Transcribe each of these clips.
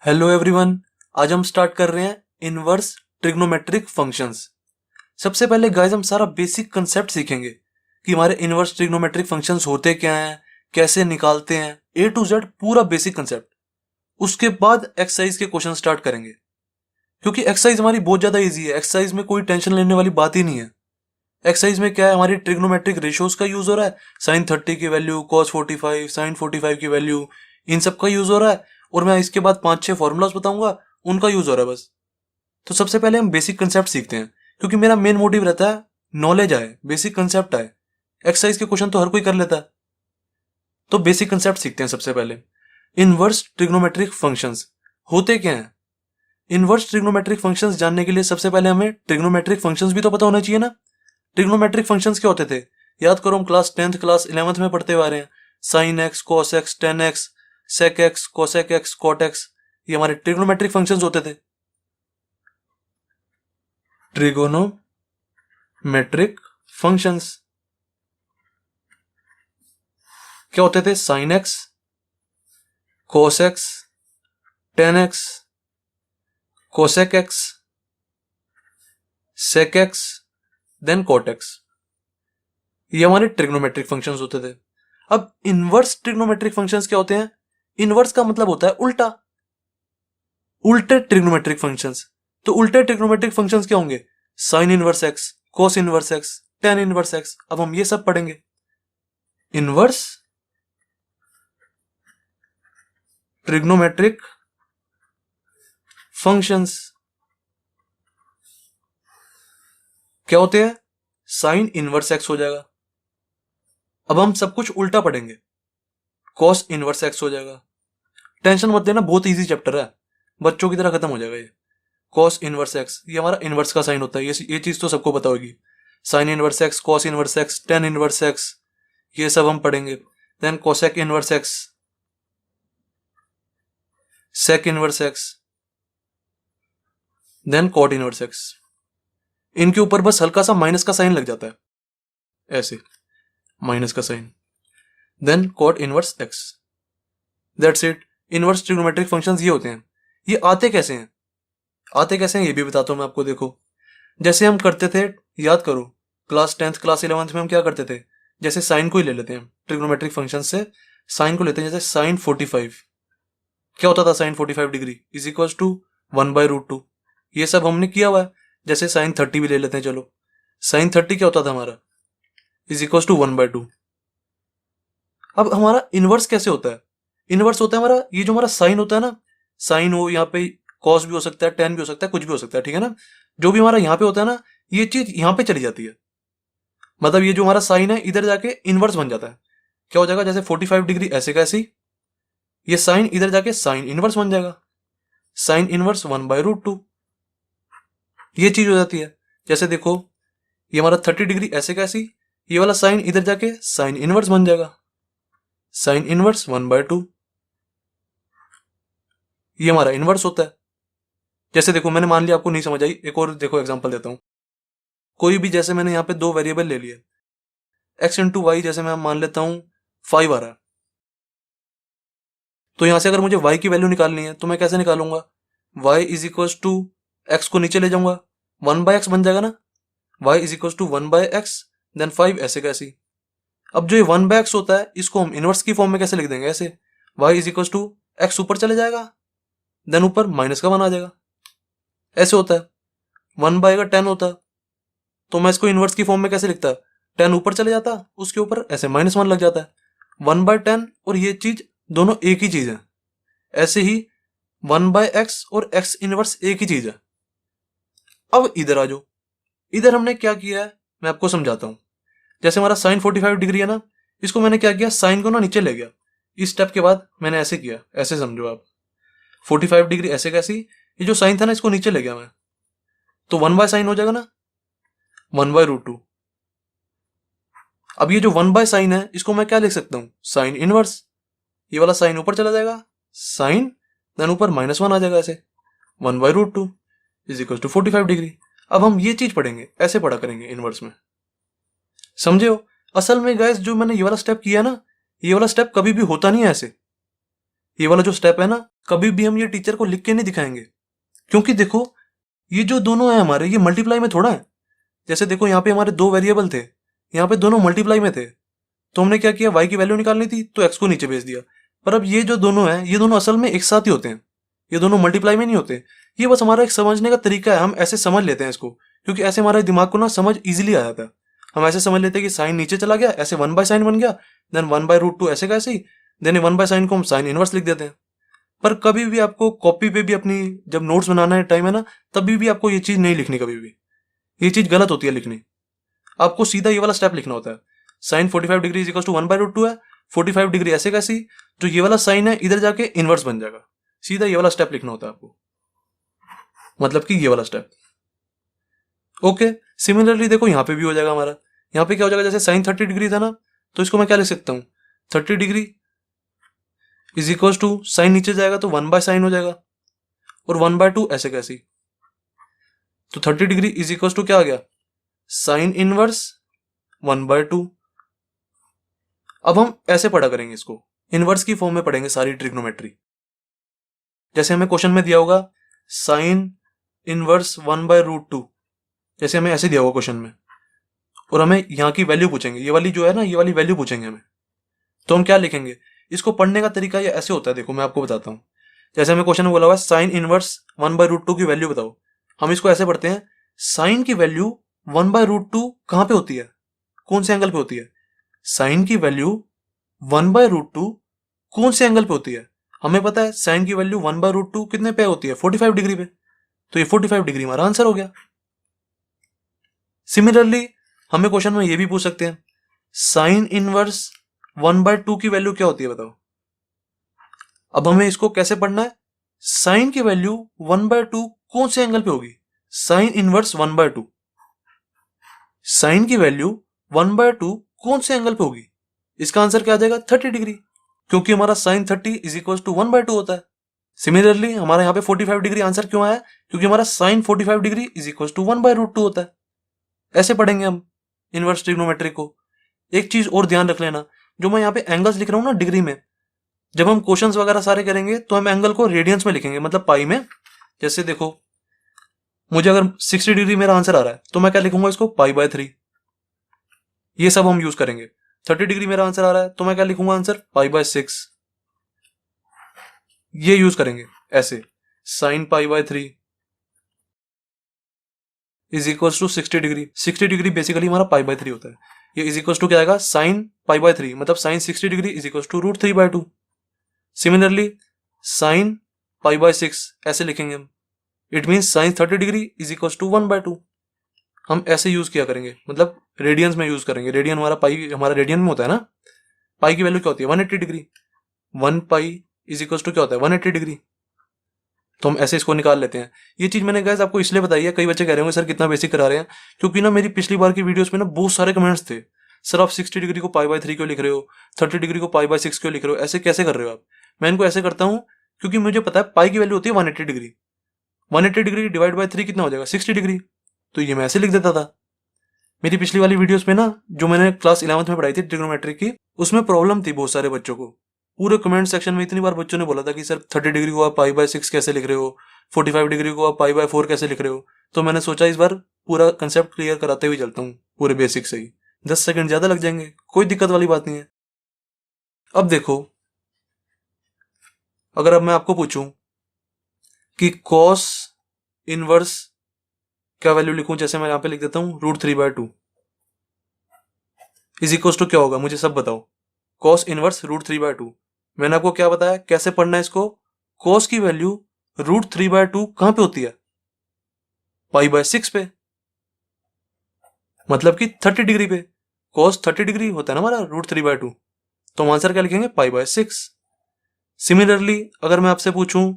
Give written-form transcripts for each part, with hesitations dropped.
Hello everyone. आज हम start कर रहे हैं इनवर्स ट्रिग्नोमेट्रिक फंक्शंस। सबसे पहले गाइस हम सारा बेसिक कंसेप्ट सीखेंगे कि हमारे इनवर्स ट्रिग्नोमेट्रिक फंक्शंस होते क्या हैं, कैसे निकालते हैं, ए टू जेड पूरा बेसिक कंसेप्ट। उसके बाद एक्सरसाइज के क्वेश्चन स्टार्ट करेंगे, क्योंकि एक्सरसाइज हमारी बहुत ज्यादा इजी है। एक्सरसाइज में कोई टेंशन लेने वाली बात ही नहीं है। एक्सरसाइज में क्या है, हमारी ट्रिग्नोमेट्रिक रेशियोज का यूज हो रहा है, साइन 30 की वैल्यू, कॉस 45, साइन 45 की वैल्यू, इन सब का यूज हो रहा है। और मैं इसके बाद 5-6 फॉर्मूलाज बताऊंगा, उनका यूज हो रहा है बस। तो सबसे पहले हम बेसिक कंसेप्ट सीखते हैं, क्योंकि मेरा मेन मोटिव रहता है नॉलेज आए, बेसिक कंसेप्ट आए। एक्सरसाइज के क्वेश्चन तो हर कोई कर लेता है। तो बेसिक कंसेप्ट सीखते हैं सबसे पहले। इनवर्स ट्रिग्नोमेट्रिक फंक्शंस होते क्या हैं? इनवर्स ट्रिग्नोमेट्रिक फंक्शंस जानने के लिए सबसे पहले हमें ट्रिग्नोमेट्रिक फंक्शंस भी तो पता होना चाहिए ना। ट्रिग्नोमेट्रिक फंक्शंस क्या होते थे? याद करो, हम क्लास 10th क्लास 11th में पढ़ते हुए आ रहे हैं। Sine x, cos x, tan x, sec x, cosec x, cot x, ये हमारे ट्रिग्नोमेट्रिक फंक्शंस होते थे। ट्रिगोनोमेट्रिक फंक्शंस क्या होते थे? Sine x, cos x, tan x, cosec x, sec x, then cot x. ये हमारे ट्रिग्नोमेट्रिक फंक्शंस होते थे। अब इनवर्स ट्रिग्नोमेट्रिक फंक्शंस क्या होते हैं? इनवर्स का मतलब होता है उल्टा, उल्टे ट्रिग्नोमेट्रिक फंक्शंस। तो उल्टे ट्रिग्नोमेट्रिक फंक्शंस क्या होंगे? Sign inverse x, cos inverse x, tan inverse x. अब हम ये सब पढ़ेंगे। इनवर्स ट्रिग्नोमेट्रिक फंक्शंस क्या होते हैं? साइन इनवर्स एक्स हो जाएगा। अब हम सब कुछ उल्टा पढ़ेंगे। कॉस इनवर्स एक्स हो जाएगा। टेंशन मत लेना, बहुत इजी चैप्टर है, बच्चों की तरह खत्म हो जाएगा ये। कॉस इनवर्स एक्स, ये हमारा इनवर्स का साइन होता है। ये चीज तो सबको पता होगी। Sine inverse x, cos inverse x, tan inverse x, ये सब हम पढ़ेंगे। Then cosec inverse x, sec inverse x, then cot inverse x. इनके ऊपर बस हल्का सा माइनस का साइन लग जाता है, ऐसे माइनस का sine. Then cot inverse x, that's it. Inverse trigonometric functions ये होते हैं। ये आते कैसे हैं? आते कैसे हैं ये भी बताता हूं मैं आपको। देखो, जैसे हम करते थे, याद करो, क्लास 10th क्लास 11th में हम क्या करते थे? जैसे साइन को ही ले लेते हैं, ट्रिग्नोमेट्रिक फंक्शन से साइन को लेते हैं। जैसे साइन 45 क्या होता था? Sine 45 degree is equal to 1/√2। ये सब हमने किया हुआ है। जैसे साइन 30 भी ले लेते हैं, चलो। साइन 30 क्या होता था हमारा? Is equal to 1/2। अब हमारा इनवर्स कैसे होता है? इनवर्स होता है हमारा, ये जो हमारा साइन होता है ना, साइन हो यहाँ पे, कॉस भी हो सकता है, टेन भी हो सकता है, कुछ भी हो सकता है, ठीक है ना। जो भी हमारा यहाँ पे होता है ना, ये चीज यहाँ पे चली जाती है। मतलब ये जो हमारा साइन है इधर जाके इनवर्स बन जाता है। क्या हो जाएगा? जैसे 45 डिग्री ऐसे का ऐसे ही, ये साइन इधर जाके साइन इनवर्स बन जाएगा। साइन इनवर्स 1/√2, ये चीज हो जाती है। जैसे देखो, ये हमारा 30 डिग्री ऐसे का ऐसे ही, ये वाला साइन इधर जाके साइन इनवर्स बन जाएगा। साइन इनवर्स 1/2, ये हमारा इनवर्स होता है। जैसे देखो, मैंने मान लिया आपको नहीं समझ आई, एक और देखो एग्जांपल देता हूं। कोई भी, जैसे मैंने यहाँ पे दो वेरिएबल ले लिए, एक्स इंटू वाई, जैसे मैं मान लेता हूं 5 आ रहा है। तो यहां से अगर मुझे y की वैल्यू निकालनी है तो मैं कैसे निकालूंगा? y is equal to x को नीचे ले जाऊंगा, 1/x बन जाएगा ना। y is equal to 1/x, then 5 ऐसे कैसे। अब जो ये 1/x होता है, इसको हम इनवर्स की फॉर्म में कैसे लिख देंगे? ऐसे, y is equal to x ऊपर चले जाएगा, देन ऊपर माइनस का 1 आ जाएगा। ऐसे होता है। 1/10 होता है, तो मैं इसको इनवर्स की फॉर्म में कैसे लिखता? 10 ऊपर चले जाता, उसके ऊपर ऐसे -1 लग जाता है। 1/10 और ये चीज दोनों एक ही चीज है। ऐसे ही 1/x और x इनवर्स एक ही चीज है। अब इधर आ जाओ। इधर हमने क्या किया है मैं आपको समझाता हूं। जैसे हमारा साइन 45 डिग्री है ना, इसको मैंने क्या किया, साइन को ना नीचे ले गया। इस स्टेप के बाद मैंने ऐसे किया, ऐसे समझो आप। 45 डिग्री ऐसे कैसी, ये जो साइन था ना, इसको नीचे ले गया मैं, तो 1/sin हो जाएगा ना, 1/√2। अब ये जो 1/sin है, इसको मैं क्या लिख सकता हूं? Sine inverse. ये वाला साइन ऊपर चला जाएगा, साइन, देन ऊपर -1 आ जाएगा, ऐसे 1/√2 इज इक्वल टू 45 डिग्री। अब हम ये चीज पढ़ेंगे, ऐसे पढ़ा करेंगे इनवर्स में, समझे हो? असल में गाइस, जो मैंने ये वाला स्टेप किया ना, ये वाला स्टेप कभी भी होता नहीं है ऐसे। ये वाला जो स्टेप है ना, कभी भी हम ये टीचर को लिख के नहीं दिखाएंगे, क्योंकि देखो ये जो दोनों है हमारे, ये मल्टीप्लाई में थोड़ा है। जैसे देखो यहाँ पे हमारे दो वेरिएबल थे, यहाँ पे दोनों मल्टीप्लाई में थे, तो हमने क्या किया, y की वैल्यू निकालनी थी तो x को नीचे भेज दिया। पर अब ये जो दोनों हैं, ये दोनों असल में एक साथ ही होते हैं, ये दोनों मल्टीप्लाई में नहीं होते। ये बस हमारा एक समझने का तरीका है, हम ऐसे समझ लेते हैं इसको, क्योंकि ऐसे हमारे दिमाग को ना समझ इजीली आ जाता है। हम ऐसे समझ लेते हैं कि साइन नीचे चला गया, ऐसे 1/sin बन गया, देन 1/√2 ऐसे का ऐसे ही, देन 1/sin को हम साइन इनवर्स लिख देते हैं। पर कभी भी आपको कॉपी पे भी अपनी जब नोट्स बनाना है टाइम है ना, तभी भी आपको ये चीज नहीं लिखनी, कभी भी ये चीज गलत होती है लिखनी। आपको सीधा ये वाला स्टेप लिखना होता है, sine 45 degree is equal to 1/√2 है, 45 डिग्री ऐसे कैसी, जो ये वाला साइन है इधर जाके इनवर्स बन जाएगा। सीधा ये वाला स्टेप लिखना होता है आपको, मतलब कि ये वाला स्टेप। ओके, सिमिलरली देखो यहाँ पे भी हो जाएगा हमारा। यहाँ पे क्या हो जाएगा, जैसे साइन 30 डिग्री था ना, तो इसको मैं क्या लिख सकता हूँ, 30 degree is equal to, sine नीचे जाएगा तो 1/sin हो जाएगा, और 1/2 ऐसे कैसी, तो 30 डिग्री इज इक्वल टू क्या आ गया, साइन इनवर्स 1/2। अब हम ऐसे पढ़ा करेंगे इसको, इनवर्स की फॉर्म में पढ़ेंगे सारी ट्रिग्नोमेट्री। जैसे हमें क्वेश्चन में दिया होगा साइन इनवर्स 1/√2, जैसे हमें ऐसे दिया होगा क्वेश्चन में, और हमें यहाँ की वैल्यू पूछेंगे, ये वाली जो है ना, ये वाली वैल्यू पूछेंगे हमें, तो हम क्या लिखेंगे। इसको पढ़ने का तरीका ये ऐसे होता है, देखो मैं आपको बताता हूँ। जैसे हमें क्वेश्चन में बोला हुआ साइन इनवर्स 1/√2 की वैल्यू बताओ, हम इसको ऐसे पढ़ते हैं, साइन की वैल्यू 1/√2 कहाँ पे होती है, कौन से एंगल पे होती है, साइन की वैल्यू 1/√2 कौन से एंगल पे होती है। हमें पता है साइन की वैल्यू 1/√2 कितने पे होती है, 45 डिग्री पे, तो ये 45 डिग्री हमारा आंसर हो गया। सिमिलरली हमें क्वेश्चन में ये भी पूछ सकते हैं, साइन इनवर्स 1/2 की वैल्यू क्या होती है बताओ। अब हमें इसको कैसे पढ़ना है, साइन की वैल्यू 1/2 कौन से एंगल पे होगी, साइन इनवर्स 1/2, साइन की वैल्यू 1/2 कौन से एंगल पे होगी, इसका आंसर क्या आ जाएगा, 30 डिग्री, क्योंकि हमारा साइन 30 इज इक्वल टू 1/2 होता है। सिमिलरली हमारे यहाँ पे 45 डिग्री आंसर क्यों आया, क्योंकि हमारा sine 45 degree is equal to 1/√2 होता है। ऐसे पढ़ेंगे हम इनवर्स ट्रिग्नोमेट्री को। एक चीज और ध्यान रख लेना, जो मैं यहाँ पे एंगल्स लिख रहा हूँ ना डिग्री में, जब हम क्वेश्चंस वगैरह सारे करेंगे तो हम एंगल को रेडियंस में लिखेंगे, मतलब पाई में। जैसे देखो मुझे अगर 60 डिग्री मेरा आंसर आ रहा है तो मैं क्या लिखूंगा, इसको π/3, ये सब हम यूज करेंगे। 30 डिग्री मेरा आंसर आ रहा है तो मैं क्या लिखूंगा आंसर, π/6, ये यूज करेंगे। ऐसे sine π/3 is equal to 60 degree, 60 degree basically हमारा π/3 होता है, ये इज इक्वल टू क्या आएगा, साइन π/3, मतलब sine 60 degree is equal to √3/2। Similarly sine π/6 ऐसे लिखेंगे हम, it mean sine 30 degree is equal to 1/2। हम ऐसे यूज किया करेंगे, मतलब रेडियंस में यूज करेंगे। रेडियन हमारा पाई, हमारा रेडियन में होता है ना, पाई की वैल्यू क्या होती है, 180 degree, 1 pi is equal to क्या होता है, 180 डिग्री, तो हम ऐसे इसको निकाल लेते हैं। ये चीज मैंने गाइस आपको इसलिए बताई है, कई बच्चे कह रहे होंगे सर कितना बेसिक करा रहे हैं, क्योंकि ना मेरी पिछली बार की वीडियोस में ना बहुत सारे कमेंट्स थे, सर आप 60 डिग्री को π/3 क्यों लिख रहे हो, 30 डिग्री को π/6 क्यों लिख रहे हो, ऐसे कैसे कर रहे हो आप। मैं इनको ऐसे करता हूँ क्योंकि मुझे पता है पाई की वैल्यू होती है 180 डिग्री, 180 डिग्री डिवाइड बाय 3 कितना हो जाएगा, 60 डिग्री, तो ये मैं ऐसे लिख देता था। मेरी पिछली वाली वीडियोस में ना, जो मैंने क्लास 11th में पढ़ाई थी ट्रिग्नोमेट्री की, उसमें प्रॉब्लम थी बहुत सारे बच्चों को। पूरे कमेंट सेक्शन में इतनी बार बच्चों ने बोला था कि सर 30 डिग्री को आप π/6 कैसे लिख रहे हो, 45 डिग्री को आप π/4 कैसे लिख रहे हो। तो मैंने सोचा इस बार पूरा कंसेप्ट क्लियर कराते हुए चलता हूँ, पूरे बेसिक से ही। 10 सेकंड ज्यादा लग जाएंगे, कोई दिक्कत वाली बात नहीं है। अब देखो, अगर अब मैं आपको पूछूं कि कॉस इनवर्स क्या वैल्यू लिखूं, जैसे मैं यहां पे लिख देता हूं √3/2 इज इक्वल टू क्या होगा, मुझे सब बताओ। कॉस इनवर्स √3/2, मैंने आपको क्या बताया कैसे पढ़ना है इसको। कॉस की वैल्यू √3/2 कहां पे होती है, π/6 पे, मतलब कि 30 डिग्री पे। कॉस 30 डिग्री होता है ना हमारा √3/2, तो हम आंसर क्या लिखेंगे, π/6। सिमिलरली अगर मैं आपसे पूछूं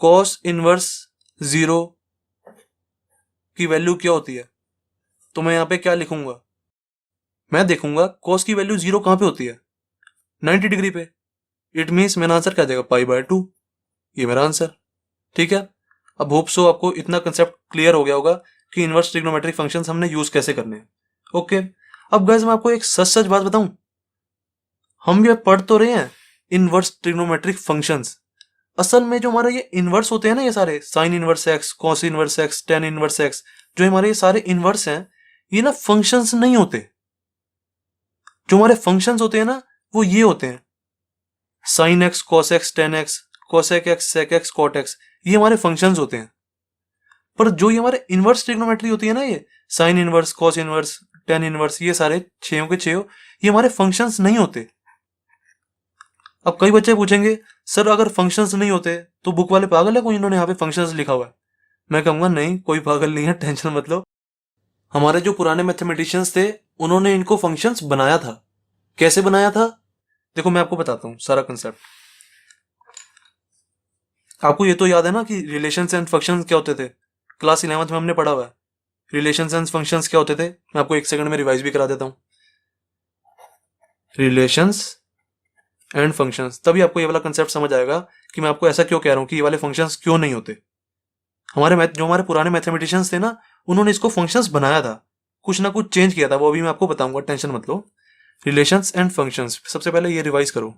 कॉस इनवर्स 0 की वैल्यू क्या होती है, तो मैं यहां पे क्या लिखूंगा, मैं देखूंगा कॉस की वैल्यू 0 कहां पे होती है, 90 डिग्री पे। इट मीन्स मेरा आंसर क्या जाएगा, π/2, ये मेरा आंसर। ठीक है, अब होप सो आपको इतना कंसेप्ट क्लियर हो गया होगा कि इनवर्स ट्रिग्नोमेट्रिक फंक्शंस हमने यूज कैसे करने हैं। ओके, अब गाइस मैं आपको एक सच सच बात बताऊं, हम ये पढ़ तो रहे हैं, इनवर्स ट्रिग्नोमेट्रिक फंक्शंस। असल में जो हमारे ये इनवर्स होते हैं ना, ये सारे sign inverse x, cos inverse x, tan inverse x, जो हमारे ये सारे इनवर्स हैं, ये ना फंक्शंस नहीं होते। जो हमारे फंक्शंस होते हैं ना, वो ये होते हैं sine x, cos x, tan x, cosec x, sec x, cot x, ये हमारे फंक्शंस होते हैं। पर जो ये हमारे इनवर्स ट्रिग्नोमेट्री होती है ना, ये sine inverse, cos inverse, tan inverse, ये सारे छेयों के छेयों, ये हमारे फंक्शंस नहीं होते। अब कई बच्चे पूछेंगे सर अगर फंक्शंस नहीं होते तो बुक वाले पागल है कोई, इन्होंने यहाँ पे फंक्शंस लिखा हुआ है। मैं कहूंगा नहीं, कोई पागल नहीं है, टेंशन मत लो। हमारे जो पुराने मैथमेटिशियंस थे उन्होंने इनको फंक्शंस बनाया था। कैसे बनाया था? देखो मैं आपको बताता हूँ सारा कंसेप्ट। आपको ये तो याद है ना कि रिलेशंस एंड फंक्शंस क्या होते थे, क्लास 11th में हमने पढ़ा हुआ है। रिलेशंस एंड फंक्शंस क्या होते थे, मैं आपको एक सेकंड में रिवाइज भी करा देता हूँ। रिलेशंस एंड फंक्शंस, तभी आपको ये वाला कंसेप्ट समझ आएगा कि मैं आपको ऐसा क्यों कह रहा हूँ कि ये वाले फंक्शंस क्यों नहीं होते। जो हमारे पुराने मैथमेटिशियंस थे ना, उन्होंने इसको फंक्शंस बनाया था, कुछ ना कुछ चेंज किया था, वो अभी मैं आपको बताऊंगा, टेंशन मत लो। रिलेशंस एंड फंक्शंस, सबसे पहले ये रिवाइज करो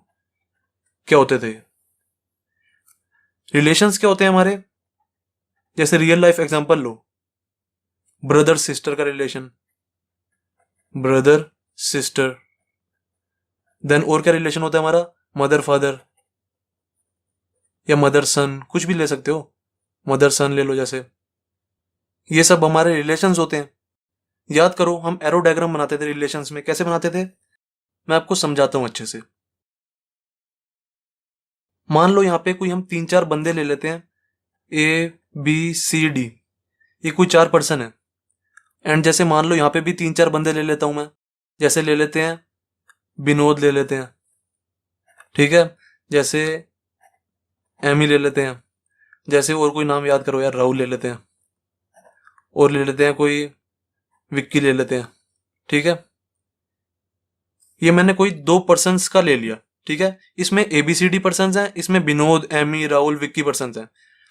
क्या होते थे। रिलेशंस क्या होते हैं हमारे, जैसे रियल लाइफ एग्जांपल लो, ब्रदर सिस्टर का रिलेशन, ब्रदर सिस्टर। देन और क्या रिलेशन होता है हमारा, मदर फादर या मदर सन, कुछ भी ले सकते हो, मदर सन ले लो जैसे। ये सब हमारे रिलेशंस होते हैं। याद करो हम एरो डायग्राम बनाते थे रिलेशंस में, कैसे बनाते थे मैं आपको समझाता हूं अच्छे से। मान लो यहाँ पे कोई हम 3-4 बंदे ले लेते हैं, ए बी सी डी, ये कोई 4 पर्सन है। एंड जैसे मान लो यहाँ पे भी 3-4 बंदे ले लेता हूं मैं, जैसे ले लेते हैं विनोद ले लेते हैं, ठीक है, जैसे एमी ले लेते हैं, जैसे और कोई नाम याद करो यार, राहुल ले लेते हैं, और ले लेते हैं कोई विक्की ले लेते हैं, ठीक है। ये मैंने कोई 2 पर्सन्स का ले लिया, ठीक है। इसमें ABCD पर्सन्स हैं, इसमें विनोद, एमी, राहुल, विक्की पर्सन्स हैं।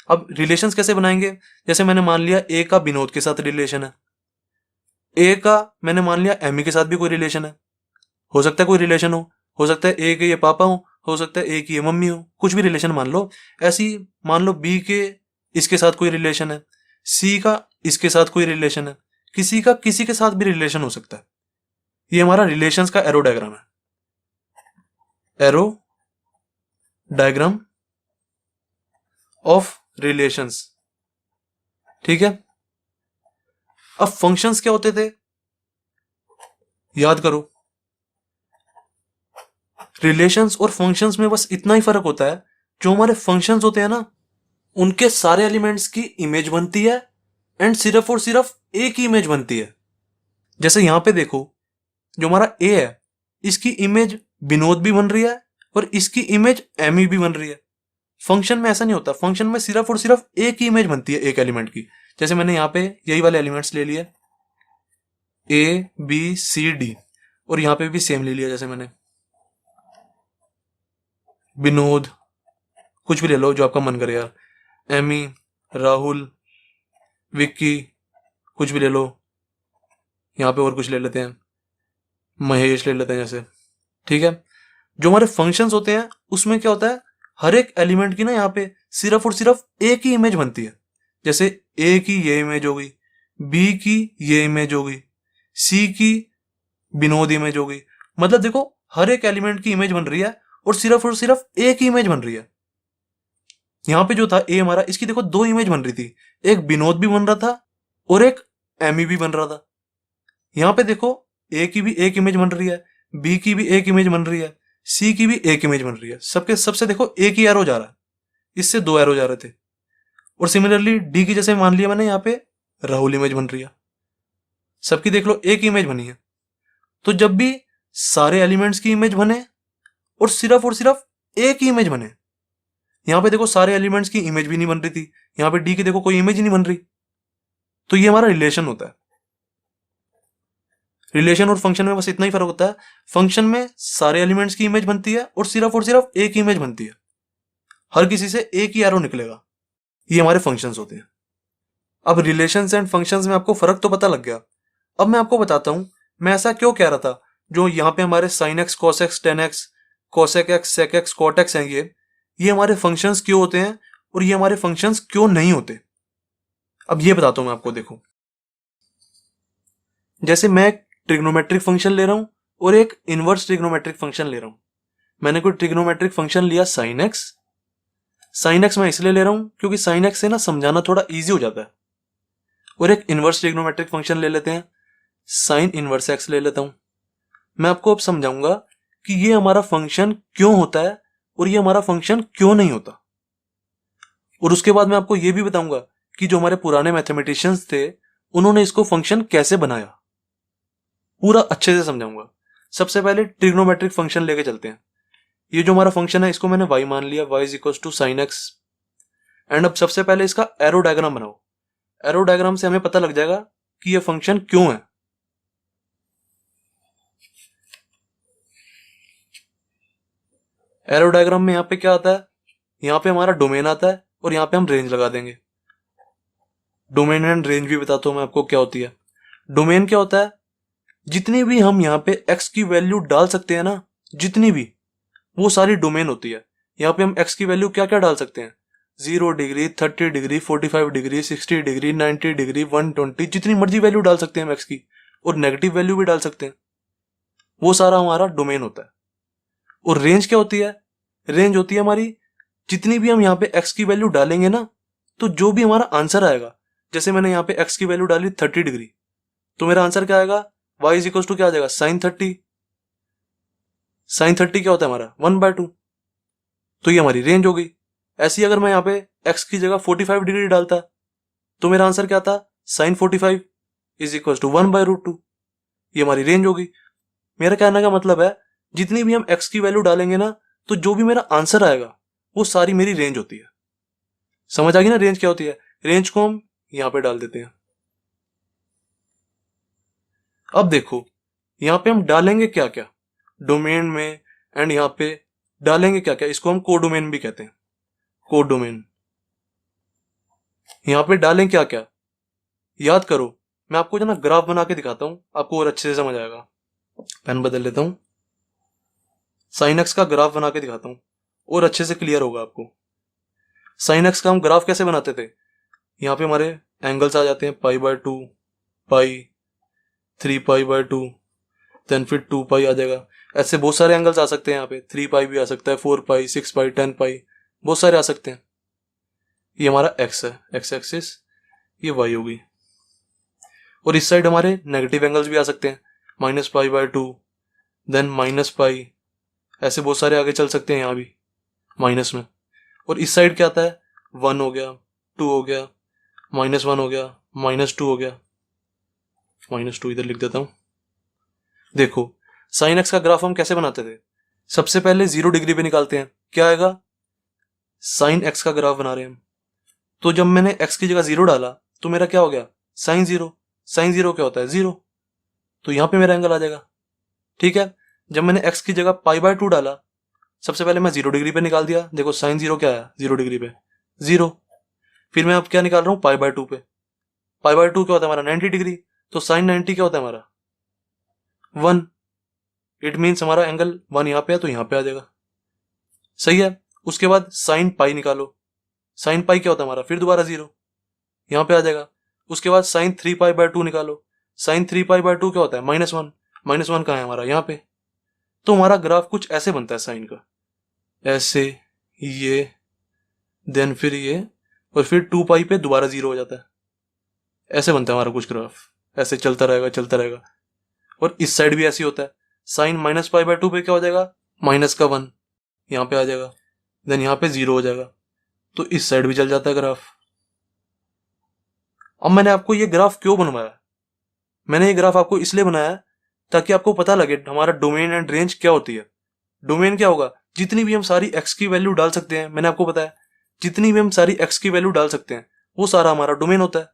अब रिलेशंस कैसे बनाएंगे, जैसे मैंने मान लिया ए का विनोद के साथ रिलेशन है, ए का मैंने मान लिया एमी के साथ भी कोई रिलेशन है, हो सकता है कोई रिलेशन हो सकता है ए के ये पापा हो सकता है ए की ये मम्मी हो, कुछ भी रिलेशन मान लो। ऐसी मान लो बी के इसके साथ कोई रिलेशन है, सी का इसके साथ कोई रिलेशन है, किसी का किसी के साथ भी रिलेशन हो सकता है। ये हमारा रिलेशंस का एरो डायग्राम है, एरो डायग्राम ऑफ रिलेशंस, ठीक है। अब फंक्शंस क्या होते थे, याद करो। रिलेशंस और फंक्शंस में बस इतना ही फर्क होता है, जो हमारे फंक्शंस होते हैं ना, उनके सारे एलिमेंट्स की इमेज बनती है एंड सिर्फ और सिर्फ एक ही इमेज बनती है। जैसे यहां पे देखो, जो हमारा ए है, इसकी इमेज विनोद भी बन रही है और इसकी इमेज एमी भी बन रही है। फंक्शन में ऐसा नहीं होता, फंक्शन में सिर्फ और सिर्फ एक ही इमेज बनती है एक एलिमेंट की। जैसे मैंने यहाँ पे यही वाले एलिमेंट्स ले लिए, ए बी सी डी, और यहाँ पे भी सेम ले लिया, जैसे मैंने विनोद, कुछ भी ले लो जो आपका मन करे यार, एमी, राहुल, विक्की, कुछ भी ले लो। यहाँ पे और कुछ ले लेते हैं, महेश ले लेते हैं जैसे, ठीक है। जो हमारे फंक्शंस होते हैं उसमें क्या होता है, हर एक एलिमेंट की ना यहाँ पे सिर्फ और सिर्फ एक ही इमेज बनती है। जैसे ए की ये इमेज हो गई, बी की ये इमेज हो गई, सी की विनोद इमेज हो गई। मतलब देखो हर एक एलिमेंट की इमेज बन रही है और सिर्फ एक ही इमेज बन रही है। यहाँ पे जो था ए हमारा, इसकी देखो 2 इमेज बन रही थी, एक विनोद भी बन रहा था और एक एमी भी बन रहा था। यहाँ पे देखो ए की भी एक इमेज बन रही है, बी की भी एक इमेज बन रही है, सी की भी एक इमेज बन रही है। सबके सबसे देखो एक ही एरो जा रहा है, इससे 2 एरो जा रहे थे। और सिमिलरली डी की जैसे मान लिया मैंने, यहाँ पे राहुल इमेज बन रही है, सबकी देख लो एक इमेज बनी है। तो जब भी सारे एलिमेंट्स की इमेज बने और सिर्फ एक ही इमेज बने, यहाँ पे देखो सारे एलिमेंट्स की इमेज भी नहीं बन रही थी, यहाँ पे डी की देखो कोई इमेज ही नहीं बन रही, तो ये हमारा रिलेशन होता है। रिलेशन और फंक्शन में बस इतना ही फर्क होता है, फंक्शन में सारे एलिमेंट्स की इमेज बनती है और सिर्फ एक इमेज बनती है, हर किसी से एक ही एरो निकलेगा। ये हमारे फंक्शंस होते हैं। अब रिलेशंस एंड फंक्शंस में आपको फर्क तो पता लग गया। अब मैं आपको बताता हूं मैं ऐसा क्यों कह रहा था, जो यहाँ पे हमारे sine x, cos x, tan x, cosec x, sec x, cot x हैं ये हमारे फंक्शंस क्यों होते हैं और ये हमारे फंक्शंस क्यों नहीं होते। अब ये बताता हूं मैं आपको। देखो, जैसे मैं एक ट्रिग्नोमेट्रिक फंक्शन ले रहा हूं और एक इनवर्स ट्रिग्नोमेट्रिक फंक्शन ले रहा हूं। मैंने कोई ट्रिग्नोमेट्रिक फंक्शन लिया साइन एक्स। साइन एक्स मैं इसलिए ले रहा हूं क्योंकि साइन एक्स से ना समझाना थोड़ा इजी हो जाता है। और एक इनवर्स ट्रिग्नोमेट्रिक फंक्शन ले लेते हैं, साइन इनवर्स एक्स ले लेता हूं। मैं आपको अब समझाऊंगा कि ये हमारा फंक्शन क्यों होता है और ये हमारा फंक्शन क्यों नहीं होता। और उसके बाद मैं आपको ये भी बताऊंगा कि जो हमारे पुराने मैथमेटिशियंस थे उन्होंने इसको फंक्शन कैसे बनाया। पूरा अच्छे से समझाऊंगा। सबसे पहले ट्रिग्नोमेट्रिक फंक्शन लेके चलते हैं। ये जो हमारा फंक्शन है इसको मैंने y मान लिया, y is equal to sine x. And अब सबसे पहले इसका एरो डायग्राम बनाओ। एरो डायग्राम से हमें पता लग जाएगा कि ये फंक्शन क्यों है। एरो डायग्राम में यहां पे क्या आता है, यहां पे हमारा डोमेन आता है और यहां पे हम रेंज लगा देंगे। डोमेन एंड रेंज भी बताता हूं मैं आपको क्या होती है। डोमेन क्या होता है, जितनी भी हम यहां पे x की वैल्यू डाल सकते हैं ना, जितनी भी, वो सारी डोमेन होती है। यहाँ पे हम x की वैल्यू क्या क्या डाल सकते हैं, 0 degree, 30 degree, 45 degree, 60 degree, 90 degree, 120, जितनी मर्जी वैल्यू डाल सकते हैं हम x की। और नेगेटिव वैल्यू भी डाल सकते हैं। वो सारा हमारा डोमेन होता है। और रेंज क्या होती है, रेंज होती है हमारी, जितनी भी हम यहाँ पे x की वैल्यू डालेंगे ना, तो जो भी हमारा आंसर आएगा, जैसे मैंने यहाँ पे x की वैल्यू डाली 30 डिग्री, तो मेरा आंसर क्या आएगा, y इज इक्वल टू क्या आ जाएगा, साइन 30। साइन 30 क्या होता है हमारा 1/2। तो ये हमारी रेंज हो गई। ऐसी अगर मैं यहाँ पे x की जगह 45 डिग्री डालता तो मेरा आंसर क्या था, साइन 45 इज इक्वल टू 1/√2। ये हमारी रेंज होगी। मेरा कहने का मतलब है, जितनी भी हम x की वैल्यू डालेंगे ना, तो जो भी मेरा आंसर आएगा वो सारी मेरी रेंज होती है। समझ आ गई ना रेंज क्या होती है। रेंज को हम यहां पे डाल देते हैं। अब देखो, यहां पे हम डालेंगे क्या क्या डोमेन में, एंड यहां पे डालेंगे क्या क्या, इसको हम कोडोमेन भी कहते हैं। कोडोमेन यहां पे डालें क्या क्या, याद करो। मैं आपको जो ना ग्राफ बना के दिखाता हूं, आपको और अच्छे से समझ आएगा। पेन बदल लेता हूं, साइन एक्स का ग्राफ बना के दिखाता हूं और अच्छे से क्लियर होगा आपको। साइन एक्स का हम ग्राफ कैसे बनाते थे, यहाँ पे हमारे एंगल्स आ जाते हैं π/2, पाई, 3π/2, देन फिर 2π आ जाएगा। ऐसे बहुत सारे एंगल्स आ सकते हैं। यहाँ पे 3π भी आ सकता है, 4π, 6π, 10π, बहुत सारे आ सकते हैं। ये हमारा x है, x एक्सिस, ये y होगी। और इस साइड हमारे नेगेटिव एंगल्स भी आ सकते हैं, -π/2, देन -π, ऐसे बहुत सारे आगे चल सकते हैं यहाँ भी माइनस में। और इस साइड क्या आता है, 1 हो गया, 2 हो गया, -1 हो गया, -2 हो गया, -2 इधर लिख देता हूं। देखो, साइन एक्स का ग्राफ हम कैसे बनाते थे, सबसे पहले 0 डिग्री पे निकालते हैं, क्या आएगा, साइन एक्स का ग्राफ बना रहे हैं हम। तो जब मैंने x की जगह 0 डाला तो मेरा क्या हो गया, साइन 0। साइन 0 क्या होता है, 0। तो यहां पे मेरा एंगल आ जाएगा। ठीक है। जब मैंने x की जगह π/2 डाला, सबसे पहले मैं 0 डिग्री पे निकाल दिया। देखो साइन 0 क्या आया, 0 डिग्री पे 0। फिर मैं अब क्या निकाल रहा हूं, π/2 पे। π/2 क्या होता है हमारा, 90 डिग्री। तो साइन 90 क्या होता है हमारा, 1। इट मीन्स हमारा एंगल 1 यहाँ पे है तो यहाँ पे आ जाएगा। सही है। उसके बाद साइन पाई निकालो। साइन पाई क्या होता है हमारा, फिर दोबारा 0, यहाँ पे आ जाएगा। उसके बाद साइन 3π/2 निकालो। साइन 3π/2 क्या होता है, -1। -1 कहाँ है हमारा, यहाँ पे। तो हमारा ग्राफ कुछ ऐसे बनता है साइन का, ऐसे, ये, देन फिर ये, और फिर 2π पे दोबारा 0 हो जाता है। ऐसे बनता है हमारा कुछ ग्राफ, ऐसे चलता रहेगा चलता रहेगा। और इस साइड भी ऐसे होता है, साइन -π/2 पे क्या हो जाएगा, -1 यहाँ पे आ जाएगा, देन यहाँ पे 0 हो जाएगा। तो इस साइड भी चल जाता है ग्राफ। अब मैंने आपको ये ग्राफ क्यों बनवाया, मैंने ये ग्राफ आपको इसलिए बनाया ताकि आपको पता लगे हमारा डोमेन एंड रेंज क्या होती है। डोमेन क्या होगा, जितनी भी हम सारी x की वैल्यू डाल सकते हैं, मैंने आपको बताया जितनी भी हम सारी x की वैल्यू डाल सकते हैं वो सारा हमारा डोमेन होता है।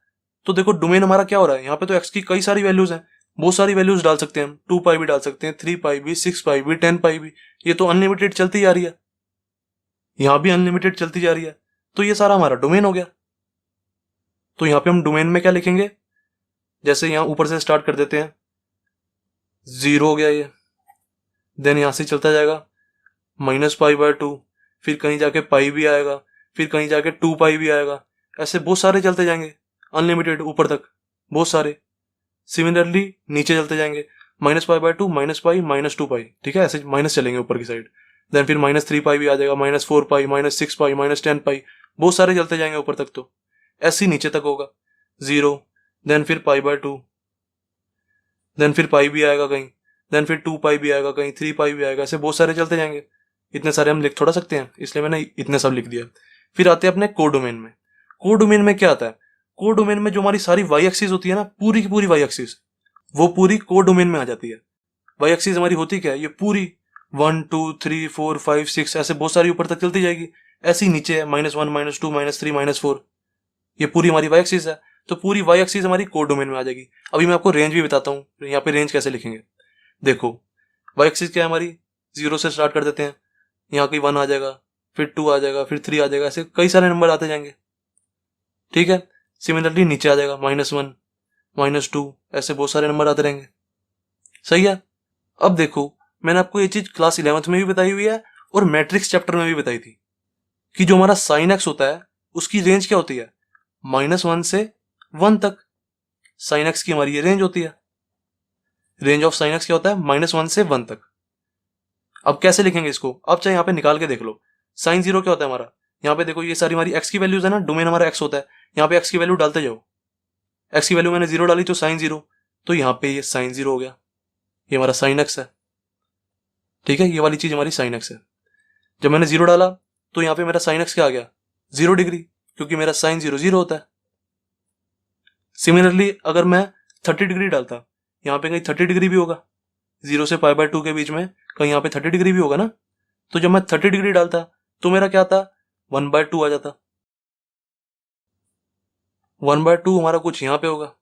तो देखो डोमेन हमारा क्या हो रहा है, यहाँ पे तो x की कई सारी वैल्यूज हैं, बहुत सारी वैल्यूज डाल सकते हैं हम, 2π भी डाल सकते हैं, 3π भी, 6π भी, 10π भी। ये तो अनलिमिटेड चलती जा रही है, यहाँ भी अनलिमिटेड चलती जा रही है। तो ये सारा हमारा डोमेन हो गया। तो यहाँ पे हम डोमेन में क्या लिखेंगे, जैसे यहाँ ऊपर से स्टार्ट कर देते हैं, 0 हो गया ये, देन यहां से चलता जाएगा माइनस पाई बाय टू, फिर कहीं जाके पाई भी आएगा, फिर कहीं जाके 2 पाई भी आएगा, ऐसे बहुत सारे चलते जाएंगे अनलिमिटेड ऊपर तक, बहुत सारे। सिमिलरली नीचे चलते जाएंगे, minus pi by two, minus pi, minus 2 पाई, ठीक है, ऐसे माइनस चलेंगे ऊपर की साइड। देन फिर माइनस 3 पाई भी आ जाएगा, माइनस 4 पाई, माइनस 6 पाई, माइनस 10 पाई, बहुत सारे चलते जाएंगे ऊपर तक। तो ऐसे ही नीचे तक होगा 0, देन फिर पाई बाय टू, देन फिर पाई भी आएगा कहीं, देन फिर 2 पाई भी आएगा कहीं, 3 पाई भी आएगा, ऐसे बहुत सारे चलते जाएंगे। इतने सारे हम लिख थोड़ा सकते हैं, इसलिए मैंने इतने सब लिख दिया। फिर आते हैं अपने कोडोमेन में। कोडोमेन में क्या आता है? कोडोमेन में जो हमारी सारी वाई एक्सिस होती है ना, पूरी की पूरी वाई एक्सिस, वो पूरी कोडोमेन में आ जाती है। वाई एक्सिस हमारी होती क्या है? ये पूरी 1 2 3 4 5 6 ऐसे बहुत सारी ऊपर तक चलती जाएगी। ऐसे ही नीचे है -1 -2 -3 -4, ये पूरी हमारी वाई एक्सिस है। तो पूरी वाई एक्सिस हमारी कोडोमेन में आ जाएगी। अभी मैं आपको रेंज भी बताता हूँ, यहाँ पे रेंज कैसे लिखेंगे। देखो वाई एक्सिस क्या है हमारी, 0 से स्टार्ट कर देते हैं, यहाँ की 1 आ जाएगा, फिर 2 आ जाएगा, फिर 3 आ जाएगा, ऐसे कई सारे नंबर आते जाएंगे, ठीक है। सिमिलरली नीचे आ जाएगा -1 -2, ऐसे बहुत सारे नंबर आते रहेंगे, सही है। अब देखो मैंने आपको ये चीज क्लास 11th में भी बताई हुई है और मैट्रिक्स चैप्टर में भी बताई थी कि जो हमारा साइन एक्स होता है उसकी रेंज क्या होती है, -1 से 1 तक। साइन एक्स की हमारी ये रेंज होती है। रेंज ऑफ साइन एक्स क्या होता है? -1 से 1 तक। अब कैसे लिखेंगे इसको? आप चाहे यहाँ पे निकाल के देख लो। साइन 0 क्या होता है हमारा? यहाँ पे देखो ये सारी हमारी एक्स की वैल्यूज है ना, डोमेन हमारा एक्स होता है, यहाँ पे एक्स की वैल्यू डालते जाओ। एक्स की वैल्यू मैंने 0 डाली तो साइन 0, तो यहाँ पे ये साइन 0 हो गया, ये हमारा साइन एक्स है, ठीक है। ये वाली चीज हमारी साइन एक्स है। जब मैंने 0 डाला तो यहाँ पे मेरा साइन एक्स क्या आ गया? 0 डिग्री, क्योंकि मेरा साइन 0 0 होता है। सिमिलरली अगर मैं 30 डिग्री डालता, यहाँ पे कहीं 30 डिग्री भी होगा, 0 से पाई बाय 2 के बीच में कहीं यहाँ पे 30 डिग्री भी होगा ना। तो जब मैं 30 डिग्री डालता तो मेरा क्या आता? 1/2 आ जाता। 1/2 हमारा कुछ यहाँ पे होगा,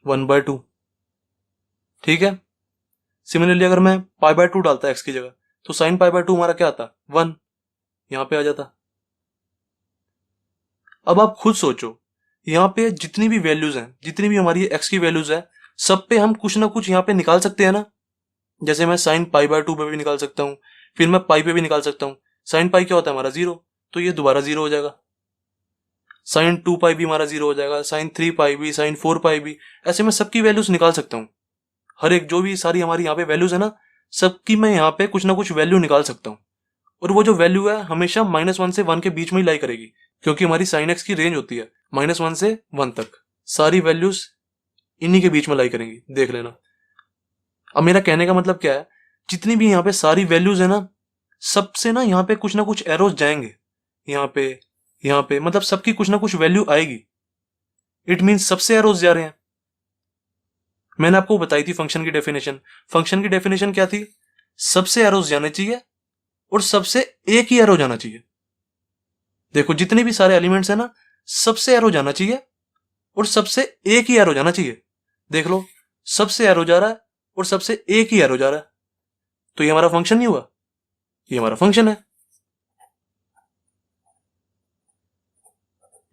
1/2, ठीक है। सिमिलरली अगर मैं पाई बाय 2 डालता एक्स की जगह, तो साइन पाई बाय 2 हमारा क्या आता? 1, यहाँ पे आ जाता। अब आप खुद सोचो, यहाँ पे जितनी भी वैल्यूज हैं, जितनी भी हमारी एक्स की वैल्यूज है, सब पे हम कुछ ना कुछ यहाँ पे निकाल सकते हैं ना। जैसे मैं साइन पाई बाय 2 पे भी निकाल सकता हूँ, फिर मैं पाई पे भी निकाल सकता हूँ। साइन पाई क्या होता है हमारा? 0, तो ये दोबारा 0 हो जाएगा। साइन 2 पाई भी हमारा 0 हो जाएगा, साइन 3 पाई भी, साइन 4 पाई भी, ऐसे मैं सबकी वैल्यूज निकाल सकता हूँ। हर एक जो भी सारी हमारी यहाँ पे वैल्यूज है ना, सबकी मैं यहाँ पे कुछ ना कुछ वैल्यू निकाल सकता हूँ। और वो जो वैल्यू है हमेशा -1 से 1 के बीच में ही लाई करेगी, क्योंकि हमारी साइन एक्स की रेंज होती है -1 से 1 तक। सारी वैल्यूज इन्हीं के बीच में लाई करेंगी, देख लेना। अब मेरा कहने का मतलब क्या है, जितनी भी यहाँ पे सारी वैल्यूज है ना, सबसे ना यहाँ पे कुछ ना कुछ एरोज जाएंगे, यहाँ पे मतलब सबकी कुछ ना कुछ वैल्यू आएगी। इट मीन्स सबसे एरोज जा रहे हैं। मैंने आपको बताई थी फंक्शन की डेफिनेशन। फंक्शन की डेफिनेशन क्या थी? सबसे एरोज जाने चाहिए और सबसे एक ही एरो जाना चाहिए। देखो जितने भी सारे एलिमेंट्स है ना, सबसे एरो जाना चाहिए और सबसे एक ही एरो जाना चाहिए। देख लो, सबसे एरो जा रहा है और सबसे एक ही एरो जा रहा है, तो ये हमारा फंक्शन नहीं हुआ, ये हमारा फंक्शन है।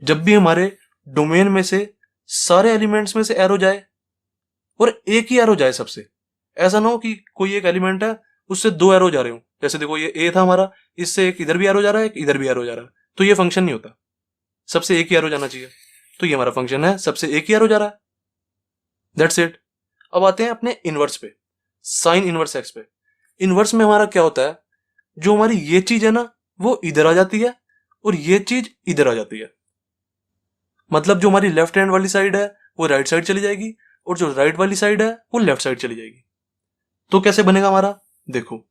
जब भी हमारे डोमेन में से सारे एलिमेंट्स में से एरो जाए और एक ही एरो जाए सबसे, ऐसा ना हो कि कोई एक एलिमेंट है उससे 2 एरो जा रहे हो। जैसे देखो ये ए था हमारा, इससे एक इधर भी एरो जा रहा है, एक इधर भी एरो जा रहा है, तो ये फंक्शन नहीं होता। सबसे एक ही एरो जाना चाहिए, तो ये हमारा फंक्शन है, सबसे एक ही एरो जा रहा है, दैट्स इट। अब आते हैं अपने इनवर्स पे, साइन इनवर्स एक्स पे। इनवर्स में हमारा क्या होता है, जो हमारी ये चीज है ना वो इधर आ जाती है और ये चीज इधर आ जाती है। मतलब जो हमारी लेफ्ट हैंड वाली साइड है वो राइट साइड चली जाएगी और जो राइट वाली साइड है वो लेफ्ट साइड चली जाएगी। तो कैसे बनेगा हमारा? देखो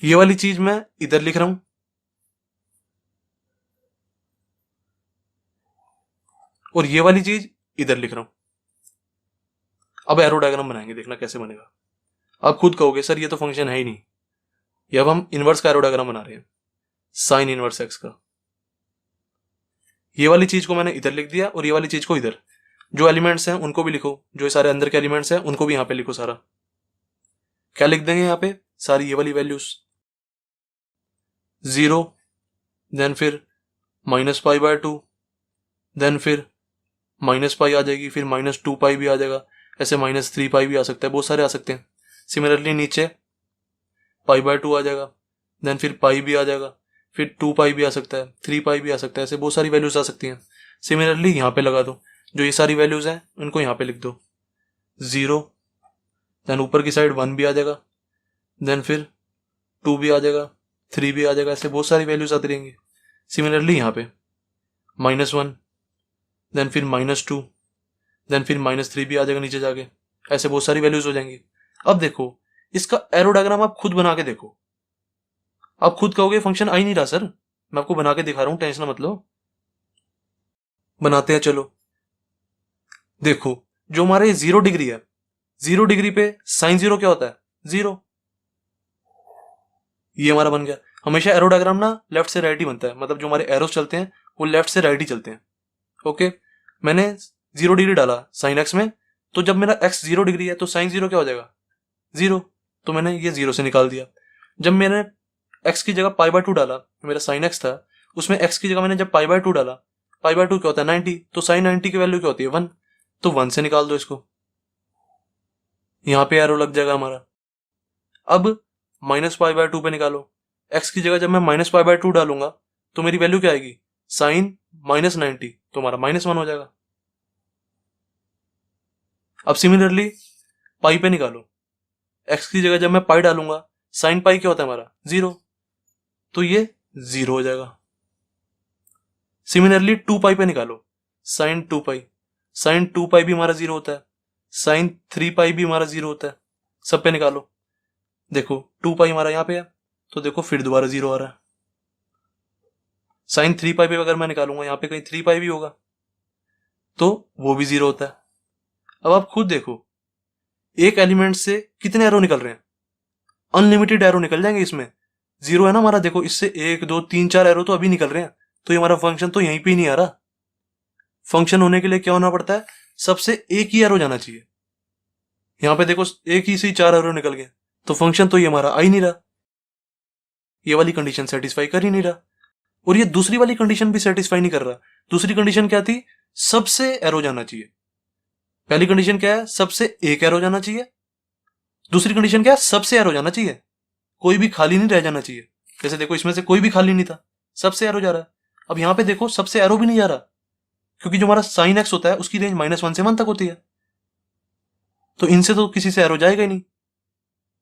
ये वाली चीज मैं इधर लिख रहा हूं और ये वाली चीज इधर लिख रहा हूं। अब एरो डायग्राम बनाएंगे, देखना कैसे बनेगा। आप खुद कहोगे सर ये तो फंक्शन है ही नहीं, ये अब हम इनवर्स का एरो डायग्राम बना रहे हैं, साइन इनवर्स एक्स का। ये वाली चीज को मैंने इधर लिख दिया और ये वाली चीज को इधर। जो एलिमेंट्स हैं उनको भी लिखो, जो सारे अंदर के एलिमेंट्स हैं उनको भी यहां पे लिखो सारा। क्या लिख देंगे यहाँ पे? सारी ये वाली वैल्यूज, 0, देन फिर -π/2, देन फिर -π आ जाएगी, फिर -2π भी आ जाएगा, ऐसे -3π भी आ सकता है, बहुत सारे आ सकते हैं। सिमिलरली नीचे π/2 आ जाएगा, देन फिर पाई भी आ जाएगा, फिर 2 पाई भी आ सकता है, 3 पाई भी आ सकता है, ऐसे बहुत सारी वैल्यूज आ सकती हैं। सिमिलरली यहाँ पे लगा दो, जो ये सारी वैल्यूज हैं उनको यहाँ पे लिख दो 0, देन ऊपर की साइड 1 भी आ जाएगा, देन फिर 2 भी आ जाएगा, 3 भी आ जाएगा, ऐसे बहुत सारी वैल्यूज आती रहेंगी। सिमिलरली यहाँ पे -1, देन फिर -2, देन फिर -3 भी आ जाएगा नीचे जाके, ऐसे बहुत सारी वैल्यूज हो जाएंगी। अब देखो इसका एरो डायग्राम आप खुद बना के देखो, आप खुद कहोगे फंक्शन आ ही नहीं रहा सर, मैं आपको बना के दिखा रहा हूं, टेंशन मत लो। बनाते हैं चलो। देखो जो हमारे 0 डिग्री है, 0 डिग्री पे साइन 0 क्या होता है? 0। ये हमारा बन गया। हमेशा एरो डायग्राम ना लेफ्ट से राइट ही बनता है, मतलब जो हमारे एरोस चलते हैं वो लेफ्ट से राइट ही चलते हैं। ओके, मैंने 0 डिग्री डाला साइन एक्स में, तो जब मेरा एक्स 0 डिग्री है तो साइन 0 क्या हो जाएगा? 0। तो मैंने ये 0 से निकाल दिया। जब मैंने एक्स की जगह π/2 डाला, मेरा साइन एक्स था, उसमें एक्स की जगह मैंने जब π/2 डाला, π/2 क्या होता है? 90, तो साइन 90 की वैल्यू क्या होती है? 1, तो 1 से निकाल दो इसको, यहां पे एरो लग जाएगा हमारा। अब -π/2 पे निकालो, एक्स की जगह जब मैं -π/2 डालूंगा तो मेरी वैल्यू क्या आएगी? साइन -90, तो हमारा -1 हो जाएगा। अब सिमिलरली पाई पे निकालो, एक्स की जगह जब मैं पाई डालूंगा, साइन पाई क्या होता है हमारा? 0, तो ये 0 हो जाएगा। सिमिलरली 2 पाई पे निकालो, साइन 2 पाई, साइन 2 पाई भी हमारा 0 होता है, साइन 3 पाई भी हमारा 0 होता है। सब पे निकालो, देखो 2 पाई हमारा यहाँ पे है, तो देखो फिर दोबारा 0 आ रहा है। साइन 3 पाई पे अगर मैं निकालूंगा, यहाँ पे कहीं 3 पाई भी होगा, तो वो भी 0 होता है। अब आप खुद देखो, एक एलिमेंट से कितने एरो निकल रहे हैं? अनलिमिटेड एरो निकल जाएंगे इसमें। 0 है ना हमारा, देखो इससे 1 2 3 4 एरो तो अभी निकल रहे हैं, तो ये हमारा फंक्शन तो यहीं पे ही नहीं आ रहा। फंक्शन होने के लिए क्या होना पड़ता है? सबसे एक ही एरो जाना चाहिए। यहां पे देखो एक ही से 4 एरो निकल गए, तो फंक्शन तो ये हमारा आ ही नहीं रहा, ये वाली कंडीशन सेटिस्फाई कर ही नहीं रहा। और ये दूसरी वाली कंडीशन भी सेटिस्फाई नहीं कर रहा। दूसरी कंडीशन क्या थी? सबसे एरो जाना चाहिए। पहली कंडीशन क्या है? सबसे एक एरो जाना चाहिए। दूसरी कंडीशन क्या है? सबसे एरो जाना चाहिए, कोई भी खाली नहीं रह जाना चाहिए। जैसे देखो इसमें से कोई भी खाली नहीं था, सबसे एरो जा रहा है। अब यहां पे देखो सबसे एरो भी नहीं जा रहा, क्योंकि जो हमारा साइन एक्स होता है उसकी रेंज -1 से 1 तक होती है, तो इनसे तो किसी से एरो जाएगा ही नहीं,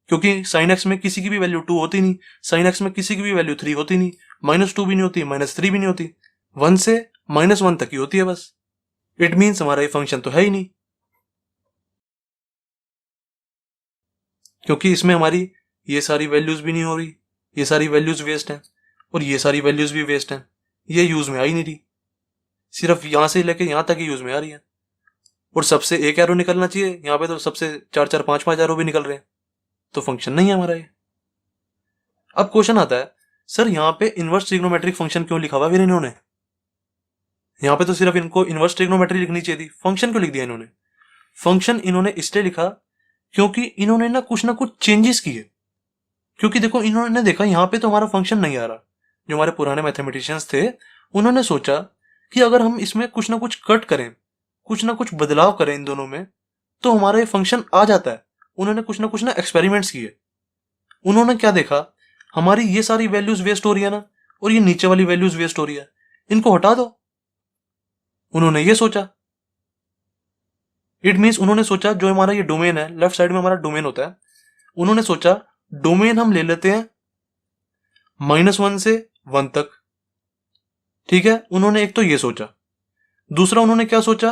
क्योंकि साइन एक्स में किसी की भी वैल्यू 2 होती नहीं, साइन एक्स में किसी की भी वैल्यू 3 होती नहीं, -2 भी नहीं होती, -3 भी नहीं होती, 1 से -1 तक ही होती है बस। इट मीन्स हमारा ये फंक्शन तो है ही नहीं, क्योंकि इसमें हमारी ये सारी वैल्यूज भी नहीं हो रही, ये सारी वैल्यूज वेस्ट हैं, और ये सारी वैल्यूज भी वेस्ट हैं, ये यूज में आ ही नहीं रही, सिर्फ यहां से लेके यहां तक ही यूज में आ रही है। और सबसे एक एरो निकलना चाहिए, यहाँ पे तो सबसे 4 4 5 5 एरो भी निकल रहे हैं, तो फंक्शन नहीं है हमारा ये। अब क्वेश्चन आता है, सर यहाँ पे इनवर्स ट्रिग्नोमेट्रिक फंक्शन क्यों लिखा हुआ फिर इन्होंने? यहाँ पे तो सिर्फ इनको इनवर्स ट्रिग्नोमेट्री लिखनी चाहिए थी, फंक्शन क्यों लिख दिया इन्होंने? फंक्शन इन्होंने इसलिए लिखा क्योंकि इन्होंने ना कुछ चेंजेस किए। क्योंकि देखो इन्होंने देखा यहाँ पे तो हमारा फंक्शन नहीं आ रहा, जो हमारे पुराने मैथमेटिशियंस थे उन्होंने सोचा कि अगर हम इसमें कुछ ना कुछ कट करें, कुछ ना कुछ बदलाव करें इन दोनों में, तो हमारा ये फंक्शन आ जाता है। उन्होंने कुछ ना एक्सपेरिमेंट्स किए। उन्होंने क्या देखा, हमारी ये सारी वैल्यूज वेस्ट हो रही है ना, और ये नीचे वाली वैल्यूज वेस्ट हो रही है, इनको हटा दो। उन्होंने ये सोचा, इट मीन्स उन्होंने सोचा जो हमारा ये डोमेन है, लेफ्ट साइड में हमारा डोमेन होता है, उन्होंने सोचा डोमेन हम ले लेते हैं -1 से 1 तक। ठीक है, उन्होंने एक तो ये सोचा। दूसरा उन्होंने क्या सोचा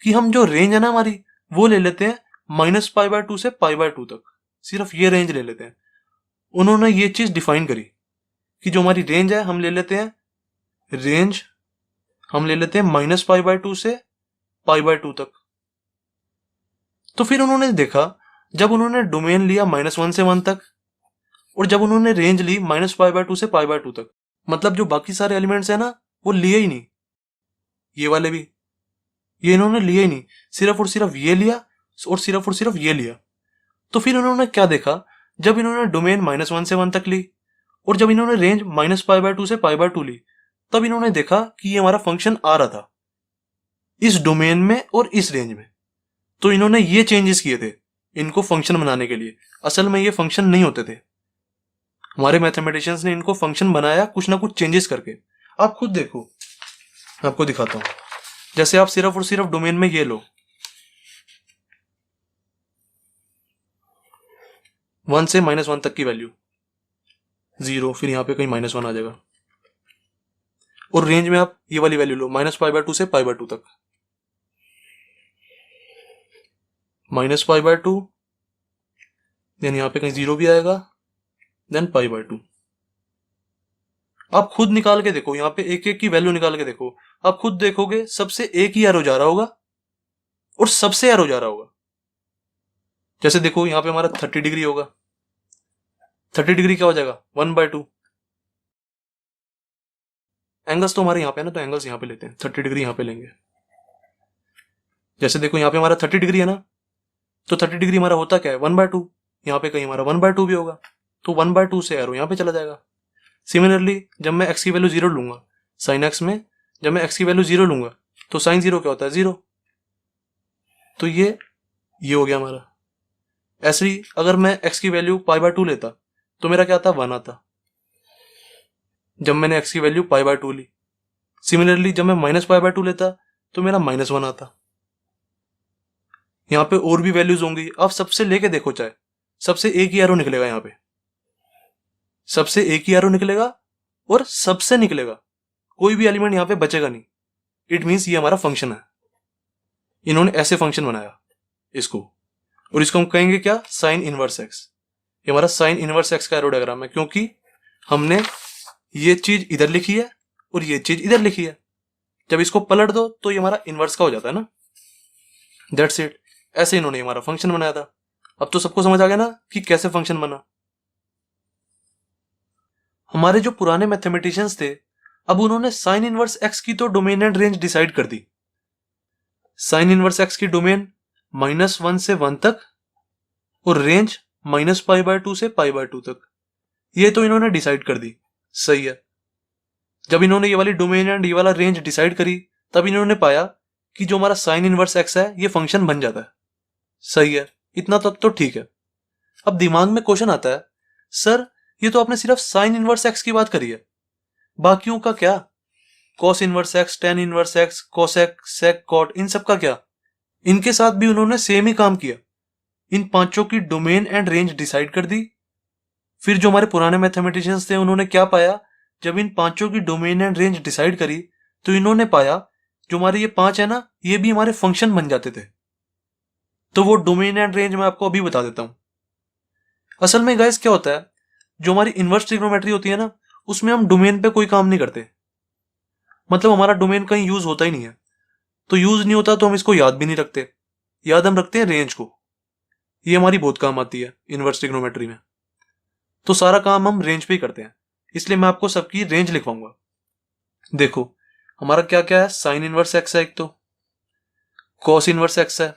कि हम जो रेंज है ना हमारी, वो ले लेते हैं -π/2 से π/2 तक, सिर्फ ये रेंज ले लेते हैं। उन्होंने ये चीज डिफाइन करी कि जो हमारी रेंज है हम ले लेते हैं, रेंज हम ले लेते हैं -π/2 से π/2 तक। तो फिर उन्होंने देखा, जब उन्होंने डोमेन लिया -1 से 1 तक, और जब उन्होंने रेंज ली -π/2 से π/2 तक, मतलब जो बाकी सारे एलिमेंट्स है ना वो लिए ही नहीं, ये वाले भी ये इन्होंने लिए ही नहीं, सिर्फ और सिर्फ ये लिया और सिर्फ ये लिया। तो फिर उन्होंने क्या देखा, जब इन्होंने डोमेन -1 से 1 तक ली और जब इन्होंने रेंज -π/2 से π/2 ली, तब इन्होंने देखा कि ये हमारा फंक्शन आ रहा था इस डोमेन में और इस रेंज में। तो इन्होंने ये चेंजेस किए थे इनको फंक्शन बनाने के लिए, असल में ये फंक्शन नहीं होते थे। हमारे मैथमेटिशियंस ने इनको फंक्शन बनाया कुछ ना कुछ चेंजेस करके। आप खुद देखो, मैं आपको दिखाता हूं। जैसे आप सिर्फ और सिर्फ डोमेन में ये लो 1 से -1 तक की वैल्यू 0, फिर यहां पे कहीं -1 आ जाएगा। और रेंज में आप ये वाली वैल्यू लो -π/2 से π/2 तक, -π/2, देन यहां पे कहीं 0 भी आएगा, देन π/2। आप खुद निकाल के देखो, यहाँ पे एक एक की वैल्यू निकाल के देखो, आप खुद देखोगे सबसे एक ही एरो जा रहा होगा और सबसे एरो जा रहा होगा। जैसे देखो यहाँ पे हमारा 30 डिग्री होगा, 30 डिग्री क्या हो जाएगा 1/2। एंगल्स तो हमारे यहाँ पे है ना, तो एंगल्स यहाँ पे लेते हैं, 30 डिग्री यहाँ पे लेंगे। जैसे देखो यहाँ पे हमारा 30 डिग्री है ना, तो 30 डिग्री हमारा होता क्या है 1/2, यहाँ पे कहीं हमारा 1/2 भी होगा, तो 1/2 से एरो यहाँ पे चला जाएगा। सिमिलरली जब मैं x की वैल्यू 0 लूंगा साइन x में, जब मैं x की वैल्यू 0 लूंगा तो साइन 0 क्या होता है 0, तो ये हो गया हमारा। ऐसे ही अगर मैं x की वैल्यू π/2 लेता तो मेरा क्या आता 1 आता, जब मैंने x की वैल्यू π/2 ली। सिमिलरली जब मैं -π/2 लेता तो मेरा -1 आता। यहाँ पे और भी वैल्यूज होंगी, आप सबसे लेके देखो, चाहे सबसे एक ही एरो निकलेगा, यहाँ पे सबसे एक ही एरो निकलेगा और सबसे निकलेगा, कोई भी एलिमेंट यहाँ पे बचेगा नहीं। इट मीन्स ये हमारा फंक्शन है, इन्होंने ऐसे फंक्शन बनाया इसको, और इसको हम कहेंगे क्या साइन इनवर्स एक्स। ये हमारा साइन इनवर्स एक्स का एरो डायग्राम है, क्योंकि हमने ये चीज इधर लिखी है और ये चीज इधर लिखी है, जब इसको पलट दो तो ये हमारा इनवर्स का हो जाता है ना, दैट्स इट। ऐसे इन्होंने हमारा फंक्शन बनाया था। अब तो सबको समझ आ गया ना कि कैसे फंक्शन बना। हमारे जो पुराने मैथमेटिशियंस थे, अब उन्होंने साइन इनवर्स एक्स की तो डोमेन एंड रेंज डिसाइड कर दी। साइन इनवर्स एक्स की डोमेन -1 से 1 तक और रेंज -π/2 से π/2 तक, ये तो इन्होंने डिसाइड कर दी, सही है। जब इन्होंने ये वाली डोमेन एंड ये वाला रेंज डिसाइड करी, तब इन्होंने पाया कि जो हमारा साइन इनवर्स एक्स है ये फंक्शन बन जाता है, सही है। इतना तक तो ठीक है। अब दिमाग में क्वेश्चन आता है, सर ये तो आपने सिर्फ साइन इनवर्स एक्स की बात करी है, बाकियों का क्या, cos inverse x, tan inverse X, cosec, sec, cot, इन सब का क्या। इनके साथ भी उन्होंने सेम ही काम किया, इन पांचों की डोमेन एंड रेंज डिसाइड कर दी। फिर जो हमारे पुराने मैथमेटिशियंस थे उन्होंने क्या पाया, जब इन पांचों की डोमेन एंड रेंज डिसाइड करी तो इन्होंने पाया जो हमारे ये 5 है ना, ये भी हमारे फंक्शन बन जाते थे। तो वो डोमेन एंड रेंज मैं आपको अभी बता देता हूं। असल में गाइस क्या होता है, जो हमारी इनवर्स ट्रिग्नोमेट्री होती है ना, उसमें हम डोमेन पे कोई काम नहीं करते, मतलब हमारा डोमेन कहीं यूज होता ही नहीं है। तो यूज नहीं होता तो हम इसको याद भी नहीं रखते, याद हम रखते हैं रेंज को। ये हमारी बहुत काम आती है इनवर्स ट्रिग्नोमेट्री में, तो सारा काम हम रेंज पे ही करते हैं, इसलिए मैं आपको सबकी रेंज लिखवाऊंगा। देखो हमारा क्या क्या है, साइन इनवर्स एक्स है एक, तो कॉस इनवर्स एक्स है,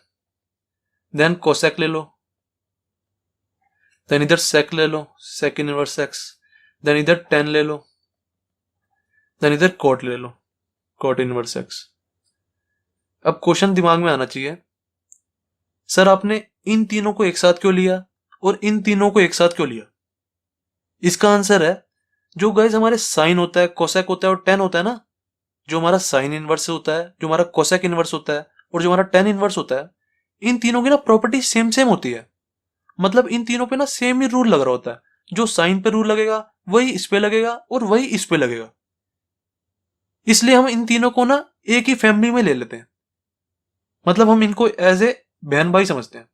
देन कोसेक ले लो, देन इधर सेक ले लो, सेक इनवर्स एक्स, देन इधर टेन ले लो, देन इधर कॉट ले लो, कॉट इनवर्स एक्स। अब क्वेश्चन दिमाग में आना चाहिए, सर आपने इन तीनों को एक साथ क्यों लिया और इन तीनों को एक साथ क्यों लिया। इसका आंसर है, जो गाइस हमारे साइन होता है, कोसेक होता है और टेन होता है ना, जो हमारा साइन इनवर्स होता है, जो हमारा कोसेक इनवर्स होता है और जो हमारा टेन इनवर्स होता है, इन तीनों की ना प्रॉपर्टी सेम सेम होती है। मतलब इन तीनों पे ना सेम ही रूल लग रहा होता है, जो साइन पे रूल लगेगा वही इस पे लगेगा और वही इस पे लगेगा। इसलिए हम इन तीनों को ना एक ही फैमिली में ले लेते हैं, मतलब हम इनको एज ए बहन भाई समझते हैं,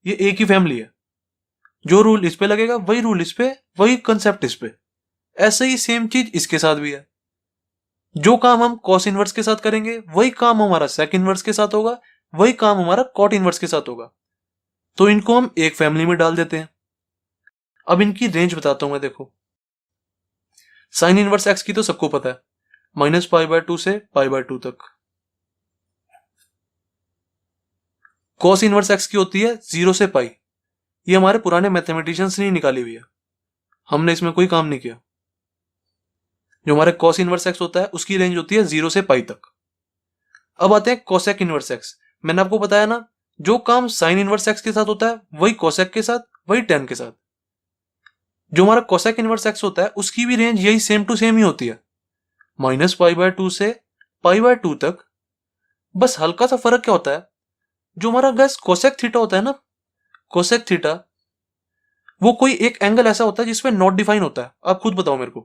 ये एक ही फैमिली है, जो रूल इस पे लगेगा वही रूल इस पे, वही कंसेप्ट इस पे। ऐसे ही सेम चीज इसके साथ भी है, जो काम हम कॉस इनवर्स के साथ करेंगे वही काम हमारा सेक इनवर्स के साथ होगा, वही काम हमारा कॉट इनवर्स के साथ होगा। तो इनको हम एक फैमिली में डाल देते हैं। अब इनकी रेंज बताता हूं मैं, देखो साइन इनवर्स एक्स की तो सबको पता है, -π/2 से π/2 तक। कॉस इनवर्स एक्स की होती है 0 से पाई, ये हमारे पुराने मैथमेटिशियंस ने निकाली हुई है, हमने इसमें कोई काम नहीं किया। जो हमारे कॉस इनवर्स एक्स होता है उसकी रेंज होती है 0 से पाई तक। अब आते हैं कोसेक इनवर्स एक्स। मैंने आपको बताया ना, जो काम साइन इनवर्स एक्स के साथ होता है वही कोसेक के साथ, वही टेन के साथ। जो हमारा कोसेक इनवर्स एक्स होता है उसकी भी रेंज यही सेम टू सेम ही होती है, -π/2 से π/2 तक। बस हल्का सा फर्क क्या होता है, जो हमारा गैस कोसेक थीटा होता है ना, कोसेक थीटा, वो कोई एक एंगल ऐसा होता है जिसपे नॉट डिफाइन होता है। आप खुद बताओ मेरे को,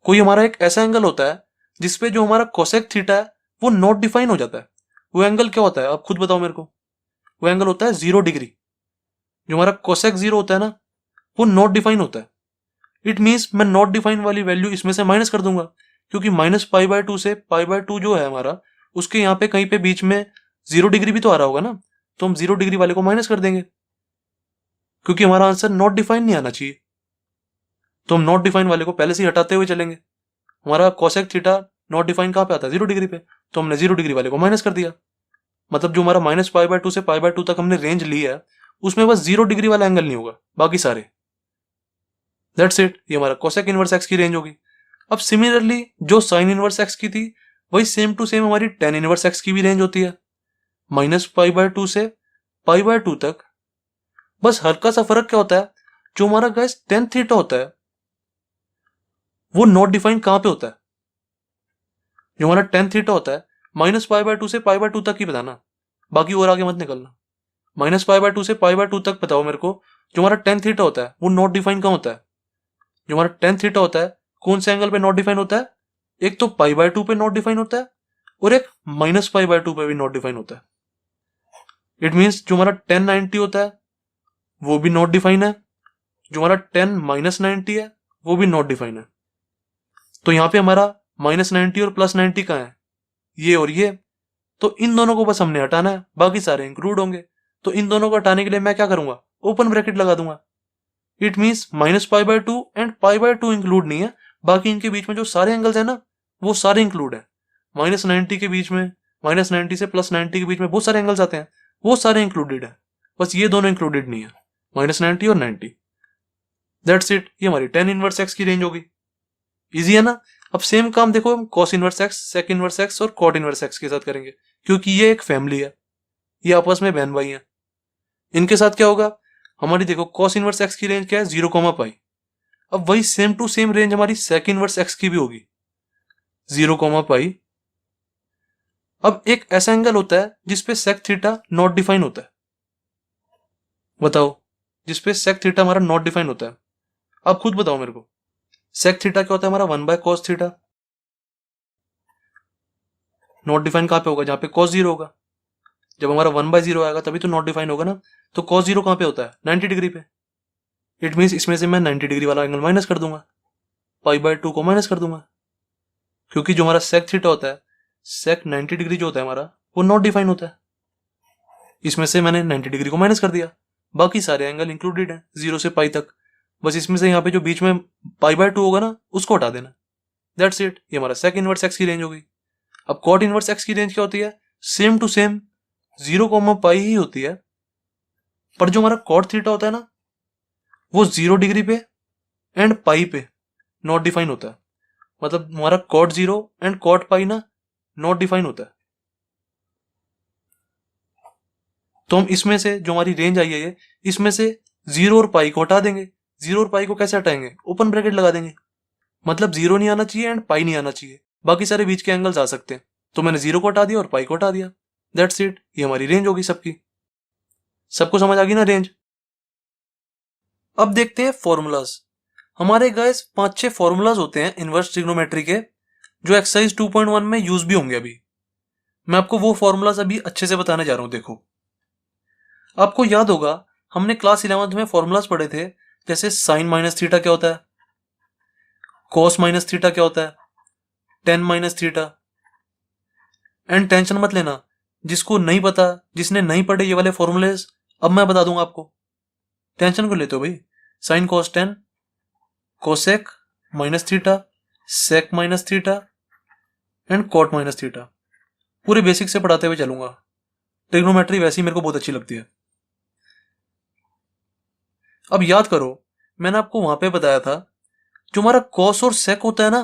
कोई हमारा एक ऐसा एंगल होता है जिसपे जो हमारा कोसेक थीटा है वो नॉट डिफाइन हो जाता है। वो एंगल क्या होता है, आप खुद बताओ मेरे को। वो एंगल होता है 0 डिग्री। जो हमारा कोसेक 0 होता है ना, वो नॉट डिफाइन होता है। इट मीन्स मैं नॉट डिफाइन वाली वैल्यू इसमें से माइनस कर दूंगा, क्योंकि -π/2 से π/2 जो है हमारा, उसके यहाँ पे कहीं पे बीच में 0 डिग्री भी तो आ रहा होगा ना, तो हम 0 डिग्री वाले को माइनस कर देंगे, क्योंकि हमारा आंसर नॉट डिफाइन नहीं आना चाहिए। तो हम नॉट डिफाइन वाले को पहले से ही हटाते हुए चलेंगे। हमारा कोसेक थीटा नॉट डिफाइन कहाँ पे आता है, 0 डिग्री पे, तो हमने 0 डिग्री वाले को माइनस कर दिया। मतलब जो हमारा -π/2 से π/2 तक हमने रेंज ली है, उसमें बस 0 डिग्री वाला एंगल नहीं होगा, बाकी सारे। दैट्स इट, ये हमारा कोसेक इनवर्स एक्स की रेंज होगी। अब सिमिलरली जो साइन इनवर्स एक्स की थी, वही सेम टू सेम हमारी टेन इनवर्स एक्स की भी रेंज होती है, -π/2 से π/2 तक। बस हल्का सा फर्क क्या होता है, जो हमारा गैस टेन थीटा होता है वो नॉट डिफाइन कहां पे होता है। जो हमारा टेन थीटा होता है -π/2 से π/2 तक ही बताना, बाकी और आगे मत निकलना। -π/2 से π/2 तक बताओ मेरे को, जो हमारा टेन थीटा होता है वो नॉट डिफाइन कहां होता है। जो हमारा टेन थीटा होता है कौन से एंगल पे नॉट डिफाइन होता है, एक तो π/2 पे नॉट डिफाइन होता है और एक -π/2 पे भी नॉट डिफाइन होता है। इट मीन्स जो हमारा 1090 होता है वो भी नॉट डिफाइन है, जो हमारा 10-90 है वो भी नॉट डिफाइन है। तो यहाँ पे हमारा -90 और +90 कहाँ है, ये और ये। तो इन दोनों को बस हमने हटाना है, बाकी सारे इंक्लूड होंगे। तो इन दोनों को हटाने के लिए मैं क्या करूंगा, ओपन ब्रैकेट लगा दूंगा। इट मीन्स -π/2 एंड π/2 इंक्लूड नहीं है, बाकी इनके बीच में जो सारे एंगल्स है ना, वो सारे इंक्लूड है। -90 के बीच में, -90 से +90 के बीच में बहुत सारे एंगल्स आते हैं, वो सारे इंक्लूडेड है। बस ये दोनों इंक्लूडेड नहीं है, -90 और 90। दैट्स इट, ये हमारी 10 इनवर्स एक्स की रेंज होगी। इजी है ना। अब सेम काम देखो हम cos inverse x, sec inverse x और कॉट इनवर्स एक्स के साथ करेंगे, क्योंकि ये एक फैमिली है, ये आपस में बहन भाई हैं। इनके साथ क्या होगा, हमारी देखो कॉस इनवर्स एक्स की रेंज क्या है, 0, अब वही सेम टू सेम रेंज हमारी सेक इनवर्स एक्स की भी होगी, 0, अब एक ऐसा एंगल होता है जिसपे सेक थीटा नॉट डिफाइन होता है। बताओ, जिसपे सेक थीटा हमारा नॉट डिफाइन होता है, अब खुद बताओ मेरे को। सेक थीटा क्या होता है हमारा, 1/cos थीटा। नॉट डिफाइन कहां पे होगा, जहां पे cos 0 होगा। जब हमारा 1/0 आएगा तभी तो नॉट डिफाइन होगा ना। तो cos 0 कहां पे होता है, 90 डिग्री पे। इट मीन्स इसमें से मैं 90 डिग्री वाला एंगल माइनस कर दूंगा, π/2 को माइनस कर दूंगा, क्योंकि जो हमारा सेक थीटा होता है, सेक 90 डिग्री जो होता है हमारा, वो नॉट डिफाइन होता है। इसमें से मैंने 90 डिग्री को माइनस कर दिया, बाकी सारे एंगल इंक्लूडेड है 0 से π तक। बस इसमें से यहाँ पे जो बीच में π/2 होगा ना, उसको हटा देना। दैट्स इट, ये हमारा सेक इनवर्स एक्स की रेंज होगी। अब कॉट इनवर्स एक्स की रेंज क्या होती है, सेम टू सेम 0, ही होती है, पर जो हमारा कॉट थीटा होता है ना, वो 0 डिग्री पे एंड पाई पे नॉट डिफाइन होता है। मतलब हमारा कॉट 0 एंड कॉट पाई ना नॉट डिफाइन होता है। तो हम इसमें से जो हमारी रेंज आई है ये, इसमें से 0 और पाई को हटा देंगे। 0 और पाई को कैसे हटाएंगे, ओपन ब्रैकेट लगा देंगे। मतलब 0 नहीं आना चाहिए एंड पाई नहीं आना चाहिए, बाकी सारे बीच के एंगल्स आ सकते हैं। तो मैंने 0 को हटा दिया और पाई को हटा दिया। दैट्स इट, ये हमारी रेंज होगी सबकी। सबको समझ आ गई ना रेंज। अब देखते हैं फॉर्मूलाज। हमारे गाइस 5-6 फॉर्मूलाज होते हैं इनवर्स ट्रिग्नोमेट्री के, जो एक्सरसाइज 2.1 में यूज भी होंगे। अभी मैं आपको वो फॉर्मूलाज अभी अच्छे से बताने जा रहा हूं। देखो, आपको याद होगा हमने क्लास 11th में फॉर्मूलाज पढ़े थे, जैसे साइन माइनस थीटा क्या होता है, कॉस माइनस थीटा क्या होता है, ten minus theta. And tension मत लेना, जिसको नहीं पता, जिसने नहीं पढ़े ये वाले फॉर्मूलेज, अब मैं बता दूंगा आपको। टेंशन क्यों लेते हो भाई। Sine cos tan, cosec minus theta, sec minus theta and cot minus theta, पूरे बेसिक से पढ़ाते हुए चलूंगा। ट्रिग्नोमेट्री वैसे ही मेरे को बहुत अच्छी लगती है। अब याद करो, मैंने आपको वहां पे बताया था, जो हमारा कॉस और सेक होता है ना,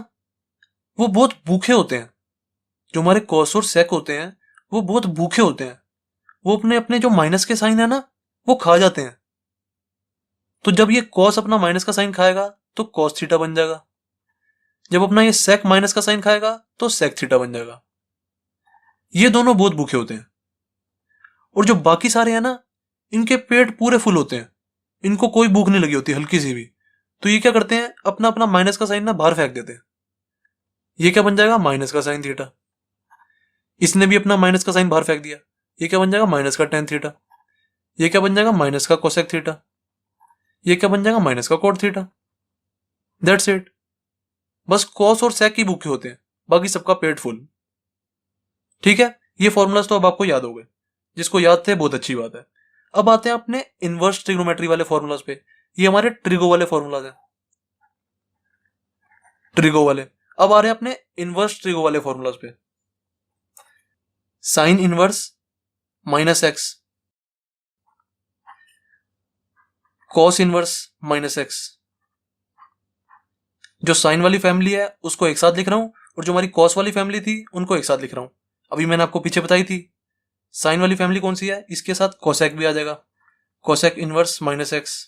वो बहुत भूखे होते हैं। जो हमारे कॉस और सेक होते हैं वो बहुत भूखे होते हैं। वो अपने अपने जो माइनस के साइन है ना, वो खा जाते हैं। तो जब ये कॉस अपना माइनस का साइन खाएगा तो कॉस थीटा बन जाएगा, जब अपना ये सेक माइनस का साइन खाएगा तो सेक थीटा बन जाएगा। ये दोनों बहुत भूखे होते हैं, और जो बाकी सारे हैं ना, इनके पेट पूरे फुल होते हैं, इनको कोई भूख नहीं लगी होती हल्की सी भी। तो ये क्या करते हैं, अपना अपना माइनस का साइन ना बाहर फेंक देते हैं। ये क्या बन जाएगा, माइनस का साइन थीटा। इसने भी अपना माइनस का साइन बाहर फेंक दिया, ये क्या बन जाएगा, माइनस का टेन थीटा। ये क्या बन जाएगा, माइनस का कोसेक थीटा। ये क्या बन जाएगा, माइनस का कोट थीटा। That's it. बस कॉस और सेक ही भूखे होते हैं, बाकी सबका पेट फुल। ठीक है, ये फॉर्मूलाज तो अब आपको याद हो गए, जिसको याद थे बहुत अच्छी बात है। अब आते हैं अपने इनवर्स ट्रिग्नोमेट्री वाले फॉर्मूलाज पे। ये हमारे ट्रिगो वाले फॉर्मूलाज हैं, ट्रिगो वाले। अब आ रहे हैं अपने इनवर्स ट्रिगो वाले फॉर्मूलाज पे। Sign inverse minus x, cos inverse minus x. जो साइन वाली फैमिली है उसको एक साथ लिख रहा हूं, और जो हमारी कॉस वाली फैमिली थी उनको एक साथ लिख रहा हूं। अभी मैंने आपको पीछे बताई थी साइन वाली फैमिली कौन सी है, इसके साथ कोसेक भी आ जाएगा, कोसेक इनवर्स माइनस एक्स।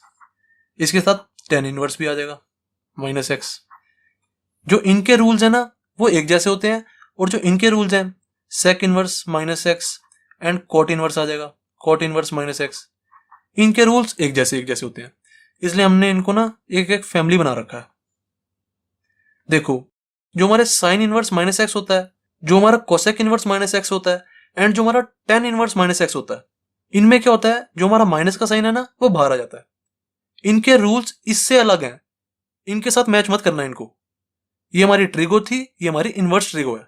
इसके साथ टेन इनवर्स भी आ जाएगा माइनस एक्स। जो इनके रूल्स है ना वो एक जैसे होते हैं, और जो इनके रूल्स हैं sec inverse minus x and cot inverse आ जाएगा, कोट इनवर्स माइनस एक्स। इनके रूल्स एक जैसे होते हैं, इसलिए हमने इनको ना एक एक फैमिली बना रखा है। देखो, जो हमारे साइन इनवर्स माइनस एक्स होता है, जो हमारा कोसेक इनवर्स माइनस एक्स होता है, एंड जो हमारा टेन इनवर्स माइनस एक्स होता है, इनमें क्या होता है, जो हमारा माइनस का साइन है ना वो बाहर आ जाता है। इनके रूल्स इससे अलग हैं, इनके साथ मैच मत करना इनको। ये हमारी ट्रिगो थी, ये हमारी इनवर्स ट्रिगो है।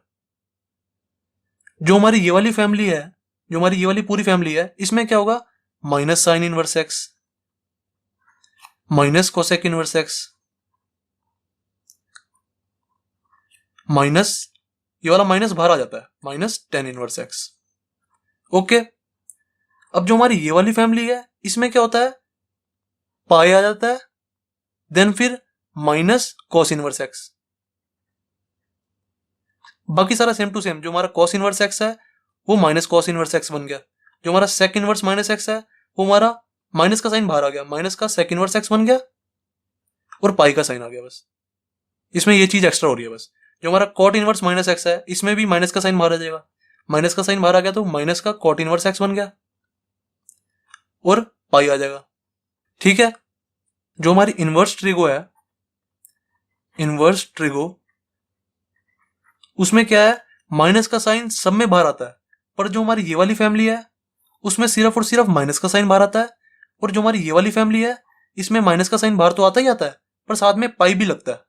जो हमारी ये वाली फैमिली है, जो हमारी ये वाली पूरी फैमिली है, इसमें क्या होगा, minus sine inverse x minus cosec inverse x minus, ये वाला माइनस बाहर आ जाता है, minus ten inverse x. Okay, अब जो हमारी ये वाली फैमिली है इसमें क्या होता है, पाई आ जाता है, देन फिर माइनस कॉस इनवर्स एक्स। बाकी सारा सेम टू सेम। जो हमारा कॉस इनवर्स एक्स है वो माइनस कॉस इनवर्स एक्स बन गया, जो हमारा सेक इनवर्स माइनस एक्स है वो हमारा माइनस का साइन बाहर आ गया, माइनस का सेक इनवर्स एक्स बन गया, और पाई का साइन आ गया। बस इसमें ये चीज एक्स्ट्रा हो रही है बस। जो हमारा कॉट इनवर्स माइनस एक्स है इसमें भी माइनस का साइन बाहर आ जाएगा, माइनस का साइन बाहर आ गया तो माइनस का कॉट इनवर्स एक्स बन गया, और पाई आ जाएगा। ठीक है, जो हमारी इनवर्स ट्रिगो है, इनवर्स ट्रिगो, उसमें क्या है, माइनस का साइन सब में बाहर आता है, पर जो हमारी ये वाली फैमिली है उसमें सिर्फ और सिर्फ माइनस का साइन बाहर आता है। और जो हमारी ये वाली फैमिली है इसमें माइनस का साइन बाहर तो आता ही आता है, पर साथ में पाई भी लगता है,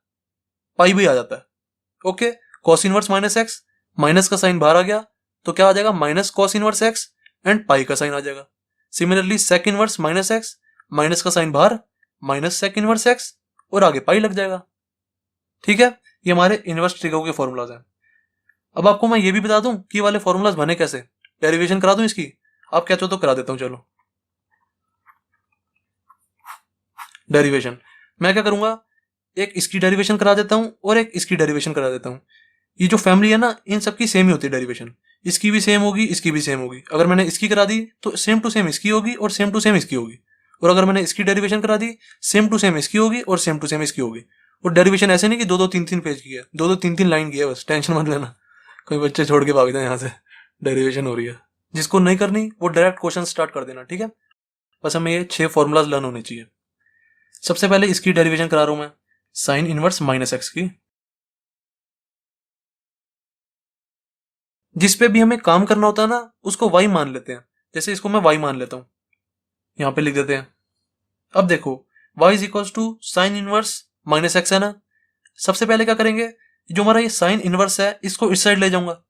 पाई भी आ जाता है। Okay, cos inverse minus x, minus का साइन बाहर आ गया तो क्या आ जाएगा, minus cos inverse x and pi का साइन आ जाएगा। Similarly sec inverse minus x, minus का साइन बाहर, माइनस सेक इनवर्स एक्स, और आगे पाई लग जाएगा। ठीक है, ये हमारे इनवर्स ट्रिगो के फॉर्मूलाज हैं। अब आपको मैं ये भी बता दूं कि ये वाले फॉर्मूलाज बने कैसे, डेरिवेशन करा दूं इसकी, आप कहते हो तो करा देता हूं। चलो, डेरिवेशन मैं क्या करूंगा, एक इसकी डेरिवेशन करा देता हूं और एक इसकी डेरिवेशन करा देता हूं। ये जो फैमिली है ना इन सबकी सेम ही होती है डेरिवेशन, इसकी भी सेम होगी, इसकी भी सेम होगी। अगर मैंने इसकी करा दी तो सेम टू सेम इसकी होगी और सेम टू सेम इसकी होगी, और अगर मैंने इसकी डेरिवेशन करा दी सेम टू सेम इसकी होगी और सेम टू सेम इसकी होगी। और डेरिवेशन ऐसे नहीं कि दो दो तीन तीन पेज की है, दो दो तीन तीन लाइन की है, बस टेंशन मत लेना कोई बच्चे छोड़ के भाग जाए यहाँ से। डेरिवेशन हो रही है, जिसको नहीं करनी वो डायरेक्ट क्वेश्चन स्टार्ट कर देना। ठीक है, बस हमें ये 6 फॉर्मूलाज लर्न होने चाहिए। सबसे पहले इसकी डेरिवेशन करा रहा हूं मैं, साइन इनवर्स माइनस एक्स की। जिस पे भी हमें काम करना होता है ना उसको y मान लेते हैं, जैसे इसको मैं y मान लेता हूं, यहां पे लिख देते हैं। अब देखो y is equal to sine inverse minus x है ना। सबसे पहले क्या करेंगे, जो हमारा ये साइन इनवर्स है इसको इस साइड ले जाऊंगा,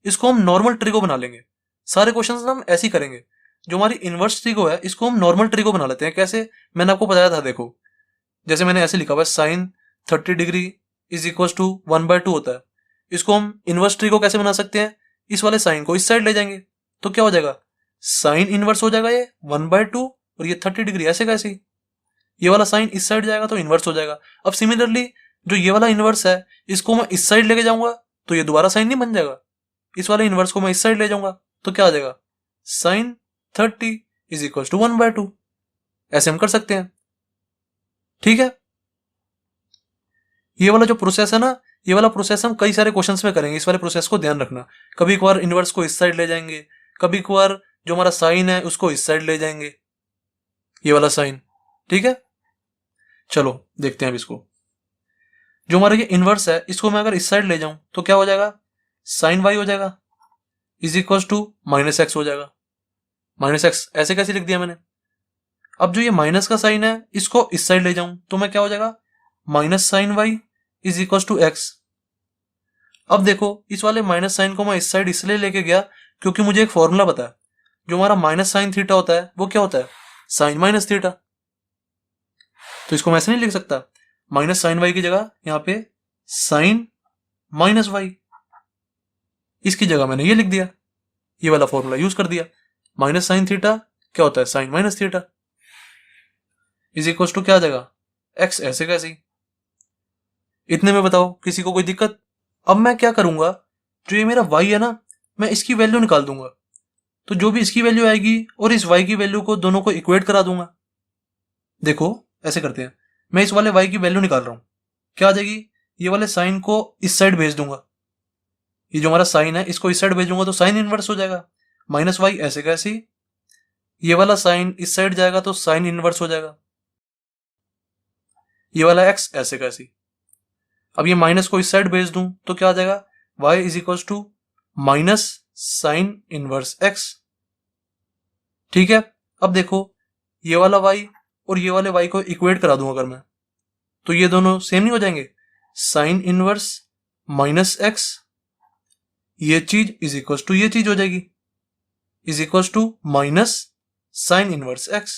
इसको हम नॉर्मल ट्रिगो बना लेंगे। सारे क्वेश्चंस हम ऐसे ही करेंगे। जो हमारी इनवर्स ट्रिगो है इसको हम नॉर्मल ट्रिगो बना लेते हैं। कैसे, मैंने आपको बताया था, देखो जैसे मैंने ऐसे लिखा हुआ है, sine 30 degree is equal to 1/2 होता है। इसको हम इनवर्स ट्रिगो कैसे बना सकते हैं, इस वाले साइन को इस साइड ले जाएंगे तो क्या हो जाएगा, साइन इनवर्स हो जाएगा ये 1/2, और ये 30 डिग्री ऐसे कैसे, ये वाला साइन इस साइड जाएगा तो इनवर्स हो जाएगा। अब सिमिलरली जो ये वाला इनवर्स है इसको मैं इस साइड लेके जाऊंगा तो ये दोबारा साइन नहीं बन जाएगा। इस वाले इनवर्स को मैं इस साइड ले जाऊंगा तो क्या आ जाएगा, साइन 30 इज इक्वल टू 1/2। ऐसे हम कर सकते हैं। ठीक है, ये वाला जो प्रोसेस है ना, ये वाला प्रोसेस हम कई सारे क्वेश्चंस में करेंगे। इस वाले प्रोसेस को ध्यान रखना। कभी कभार इनवर्स को इस साइड ले जाएंगे, कभी कभार जो हमारा साइन है उसको इस साइड ले जाएंगे, ये वाला साइन। ठीक है, चलो देखते हैं अब इसको। जो हमारा ये इनवर्स है, इसको मैं अगर इस साइड ले जाऊं तो क्या हो जाएगा, साइन वाई हो जाएगा, is equal to minus x हो जाएगा। माइनस एक्स ऐसे कैसे लिख दिया मैंने। अब जो ये माइनस का साइन है, इसको इस साइड ले जाऊं तो मैं क्या हो जाएगा, minus sine y is equal to x. अब देखो, इस वाले माइनस साइन को मैं इस साइड इसलिए लेके गया क्योंकि मुझे एक फॉर्मूला पता है। जो हमारा माइनस साइन थीटा होता है वो क्या होता है, साइन माइनस थीटा। तो इसको मैं ऐसे नहीं लिख सकता, माइनस साइन वाई की जगह यहाँ पे साइन माइनस वाई, इसकी जगह मैंने ये लिख दिया, ये वाला फॉर्मूला यूज कर दिया। माइनस साइन थीटा क्या होता है, sine minus theta, is equal to क्या आ जाएगा, एक्स ऐसे कैसे। इतने में बताओ किसी को कोई दिक्कत। अब मैं क्या करूंगा, जो ये मेरा y है ना, मैं इसकी वैल्यू निकाल दूंगा। तो जो भी इसकी वैल्यू आएगी और इस y की वैल्यू को दोनों को इक्वेट करा दूंगा। देखो ऐसे करते हैं, मैं इस वाले y की वैल्यू निकाल रहा हूं, क्या आ जाएगी, ये वाले साइन को इस साइड भेज दूंगा, ये जो हमारा साइन है इसको इस साइड भेजूंगा तो साइन इनवर्स हो जाएगा, माइनस वाई ऐसे कैसे। ये वाला साइन इस साइड जाएगा तो साइन इनवर्स हो जाएगा, ये वाला x ऐसे कैसे। अब ये माइनस को इस साइड भेज दूं तो क्या आ जाएगा, y is equal to minus sine inverse x। ठीक है, अब देखो ये वाला y और ये वाले y को इक्वेट करा दूं अगर मैं, तो ये दोनों सेम नहीं हो जाएंगे, साइन इनवर्स माइनस x, ये चीज इज इक्वल टू ये चीज हो जाएगी, is equal to minus sine inverse x।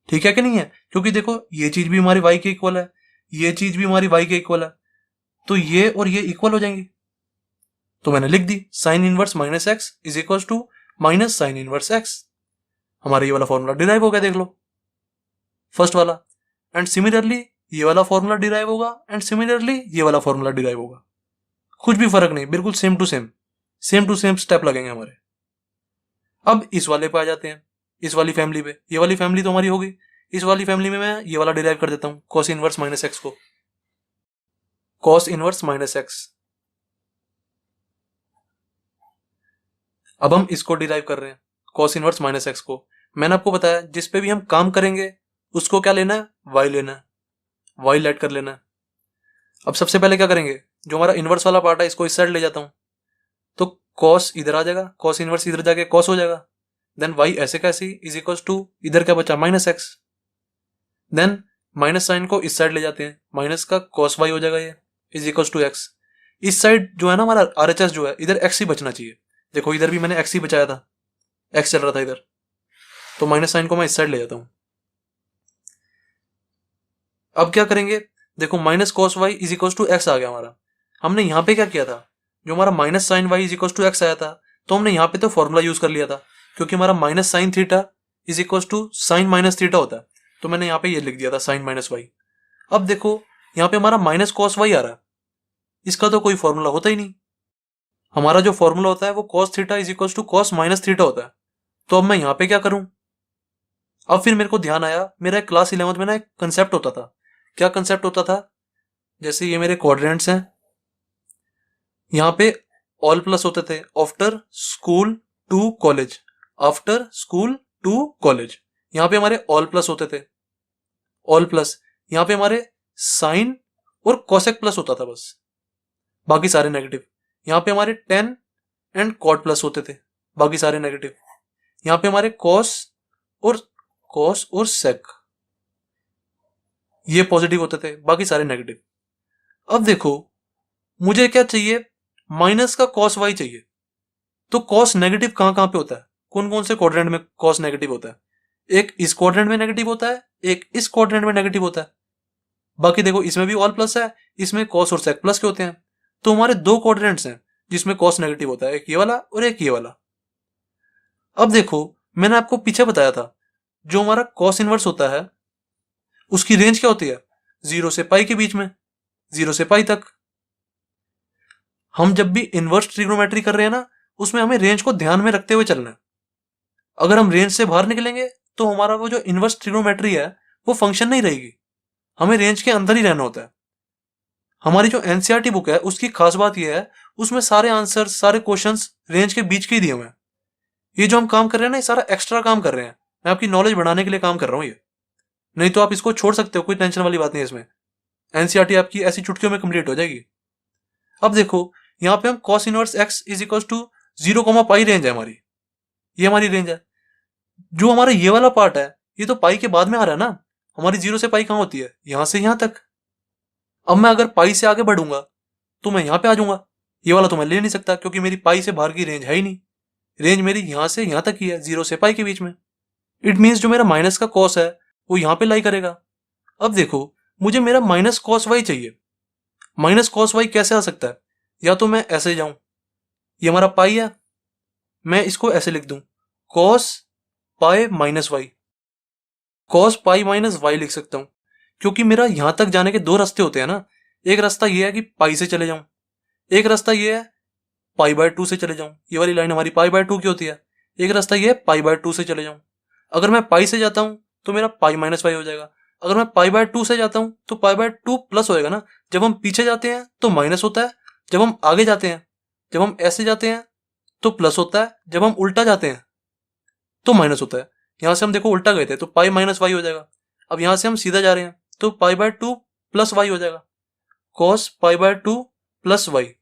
ठीक है कि नहीं है, क्योंकि देखो ये चीज भी हमारी y के इक्वल है, ये चीज भी हमारी y के इक्वल है, तो ये और ये इक्वल हो जाएंगी। तो मैंने लिख दी sine inverse minus x is equal to minus sine inverse x. हमारा ये वाला फॉर्मूला डिराइव हो गया, देख लो फर्स्ट वाला। एंड सिमिलरली ये वाला फॉर्मूला डिराइव होगा, एंड सिमिलरली ये वाला फॉर्मूला डिराइव होगा। कुछ भी फर्क नहीं, बिल्कुल सेम टू सेम स्टेप लगेंगे हमारे। अब इस वाले पे आ जाते हैं, इस वाली फैमिली पे। ये वाली फैमिली तो हमारी होगी, इस वाली फैमिली में मैं ये वाला डिराइव कर देता हूं, कॉस इनवर्स माइनस एक्स को, कॉस इनवर्स माइनस एक्स। अब हम इसको डिराइव कर रहे हैं, कॉस इनवर्स माइनस एक्स को। मैंने आपको बताया जिस पे भी हम काम करेंगे उसको क्या लेना है, वाई लेना है, वाई लेट कर लेना है। अब सबसे पहले क्या करेंगे, जो हमारा इनवर्स वाला पार्ट है इसको इस साइड ले जाता हूं, तो कॉस इधर आ जाएगा, कॉस इनवर्स इधर जाके कॉस हो जाएगा। देन वाई ऐसे कैसे इज इक्वल टू इधर क्या बचा, minus x. Then minus sine को इस साइड ले जाते हैं, माइनस का कॉस वाई हो जाएगा, ये इज इक्वल टू एक्स। इस साइड जो है ना हमारा आरएचएस जो है, इधर एक्स ही बचना चाहिए। देखो इधर भी मैंने एक्स ही बचाया था, एक्स चल रहा था इधर, तो माइनस साइन को मैं इस साइड ले जाता हूं। अब क्या करेंगे, देखो minus cos y is equal to x आ गया हमारा। हमने यहां पे क्या किया था, जो हमारा minus sine y is equal to x आया था, तो हमने यहां पे तो फॉर्मूला यूज कर लिया था, क्योंकि हमारा minus sine theta is equal to sine minus theta होता है, तो मैंने यहाँ पे ये लिख दिया था साइन माइनस वाई। अब देखो यहाँ पे हमारा माइनस कॉस वाई आ रहा है, इसका तो कोई फॉर्मूला होता ही नहीं। हमारा जो फॉर्मूला होता है वो cos theta is equal to cos minus theta होता है। तो अब मैं यहाँ पे क्या करूं, अब फिर मेरे को ध्यान आया, मेरा क्लास 11th में ना एक कंसेप्ट होता था। क्या कंसेप्ट होता था, जैसे ये मेरे क्वाड्रेंट्स हैं, यहाँ पे ऑल प्लस होते थे, after school to college, after school to college. यहाँ पे हमारे ऑल प्लस होते थे, ऑल प्लस। यहाँ पे हमारे साइन और कोसेक प्लस होता था बस, बाकी सारे नेगेटिव। यहाँ पे हमारे टेन एंड कॉट प्लस होते थे, बाकी सारे नेगेटिव। यहाँ पे हमारे कॉस और सेक ये पॉजिटिव होते थे, बाकी सारे नेगेटिव। अब देखो मुझे क्या चाहिए, माइनस का कॉस वाई चाहिए। तो कॉस नेगेटिव कहां कहां पे होता है, कौन कौन से क्वाड्रेंट में कॉस नेगेटिव होता है, एक इस क्वाड्रेंट में नेगेटिव होता है, एक इस क्वाड्रेंट में नेगेटिव होता है। बाकी देखो इसमें भी ऑल प्लस है, इसमें कॉस और सेक प्लस के होते हैं। तो हमारे दो क्वाड्रेंट्स हैं जिसमें कॉस नेगेटिव होता है, एक ये वाला और एक ये वाला। अब देखो मैंने आपको पीछे बताया था, जो हमारा कॉस इनवर्स होता है उसकी रेंज क्या होती है, 0 से पाई के बीच में, 0 से पाई तक। हम जब भी इनवर्स ट्रिग्नोमेट्री कर रहे हैं ना, उसमें हमें रेंज को ध्यान में रखते हुए चलना है। अगर हम रेंज से बाहर निकलेंगे तो हमारा वो जो इनवर्स ट्रिग्नोमेट्री है वो फंक्शन नहीं रहेगी, हमें रेंज के अंदर ही रहना होता है। हमारी जो एनसीईआरटी बुक है उसकी खास बात यह है, उसमें सारे आंसर, सारे क्वेश्चंस रेंज के बीच के ही दिए हुए हैं। ये जो हम काम कर रहे हैं ना, ये सारा एक्स्ट्रा काम कर रहे हैं, मैं आपकी नॉलेज बढ़ाने के लिए काम कर रहा हूँ ये। नहीं तो आप इसको छोड़ सकते हो, कोई टेंशन वाली बात नहीं है इसमें। एनसीईआरटी आपकी ऐसी चुटकियों में कंप्लीट हो जाएगी। अब देखो यहाँ पे हम cos inverse x is equal to 0, range है हमारी, ये हमारी रेंज है। जो हमारा ये वाला पार्ट है ये तो पाई के बाद में आ रहा है ना, हमारी 0 से पाई कहाँ होती है, यहां से यहां तक। अब मैं अगर पाई से आगे बढ़ूंगा तो मैं यहां पे आ जाऊंगा, ये वाला तो मैं ले नहीं सकता क्योंकि मेरी पाई से बाहर की रेंज है ही नहीं। रेंज मेरी यहां से यहां तक ही है, 0 से पाई के बीच में। इट मीन्स जो मेरा माइनस का कॉस है वो यहां पे लाई करेगा। अब देखो मुझे मेरा माइनस कॉस वाई चाहिए। माइनस कॉस वाई कैसे आ सकता है, या तो मैं ऐसे जाऊं, ये हमारा पाई है, मैं इसको ऐसे लिख दूं, cos pi minus y. Cos pi minus y लिख सकता हूं क्योंकि मेरा यहां तक जाने के दो रास्ते होते हैं ना। एक रास्ता ये है कि पाई से चले जाऊं, एक रास्ता ये है पाई बाय 2 से चले जाऊं, ये वाली लाइन हमारी पाई बाय 2 की होती है। एक रास्ता ये है पाई बाय 2 से चले जाऊं। अगर मैं पाई से जाता हूं तो मेरा पाई माइनस वाई हो जाएगा। अगर मैं पाई बाय 2 से जाता हूं तो पाई बाय 2 प्लस होएगा ना। जब हम पीछे जाते हैं तो माइनस होता है, जब हम आगे जाते हैं, जब हम ऐसे जाते हैं तो प्लस होता है, जब हम उल्टा जाते हैं तो माइनस होता है। यहां से हम देखो उल्टा गए थे तो पाई माइनस वाई हो जाएगा। अब यहां से हम सीधा जा रहे हैं तो पाई बाय 2 प्लस वाई हो जाएगा, cos pi by 2 plus y.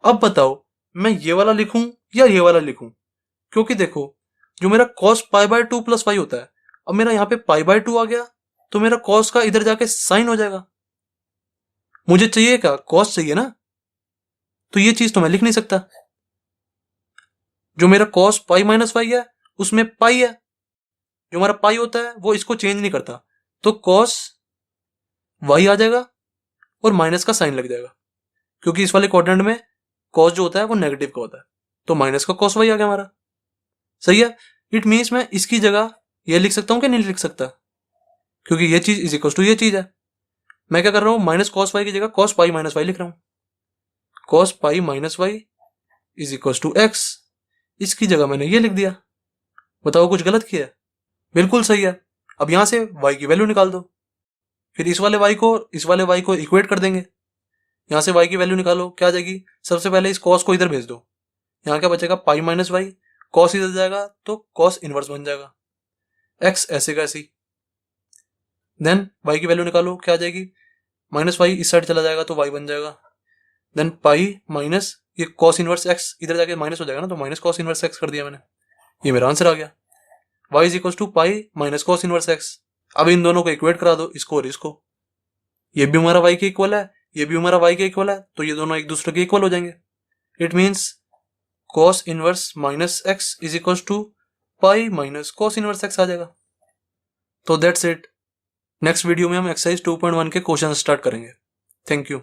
अब बताओ मैं ये वाला लिखूं या ये वाला लिखूं, क्योंकि देखो जो मेरा cos pi by 2 plus y होता है, अब मेरा यहाँ पे पाई बाय 2 आ गया तो मेरा कॉस का इधर जाके साइन हो जाएगा। मुझे चाहिए क्या, कॉस चाहिए ना, तो ये चीज तो मैं लिख नहीं सकता। जो मेरा कॉस पाई माइनस वाई है उसमें पाई है, जो हमारा पाई होता है वो इसको चेंज नहीं करता, तो कॉस वाई आ जाएगा और माइनस का साइन लग जाएगा, क्योंकि इस वाले क्वाड्रेंट में कॉस जो होता है वो नेगेटिव का होता है, तो माइनस का कॉस वाई आ गया हमारा। सही है। इट मीन्स मैं इसकी जगह ये लिख सकता हूं कि नहीं लिख सकता, क्योंकि ये चीज इज इक्वल टू ये चीज है। मैं क्या कर रहा हूं, माइनस कॉस वाई की जगह कॉस पाई माइनस वाई लिख रहा हूं। Cos pi minus y is equal to x, इसकी जगह मैंने ये लिख दिया। बताओ कुछ गलत किया है? बिल्कुल सही है। अब यहां से y की वैल्यू निकाल दो, फिर इस वाले y को इक्वेट कर देंगे। यहां से y की वैल्यू निकालो, क्या आ जाएगी, सबसे पहले इस cos को इधर भेज दो, यहां क्या बचेगा पाई माइनस वाई, कॉस इधर जाएगा तो कॉस इनवर्स बन जाएगा, x ऐसे का ऐसी। देन y की वैल्यू निकालो, क्या आ जाएगी, माइनस वाई इस साइड चला जाएगा तो y बन जाएगा। देन पाई माइनस ये कॉस इनवर्स x इधर जाके माइनस हो जाएगा ना, तो माइनस कॉस इनवर्स x कर दिया मैंने, ये मेरा आंसर आ गया। y is equal to pi minus cos inverse x। अब इन दोनों को इक्वेट करा दो, इसको और इसको, ये भी हमारा y के इक्वल है, ये भी हमारा y के इक्वल है, तो ये दोनों एक दूसरे के इक्वल हो जाएंगे। It means cos inverse minus x is equal to pi minus cos inverse x आ जाएगा। तो दैट्स इट। नेक्स्ट वीडियो में हम एक्सरसाइज 2.1 के क्वेश्चन स्टार्ट करेंगे। Thank you.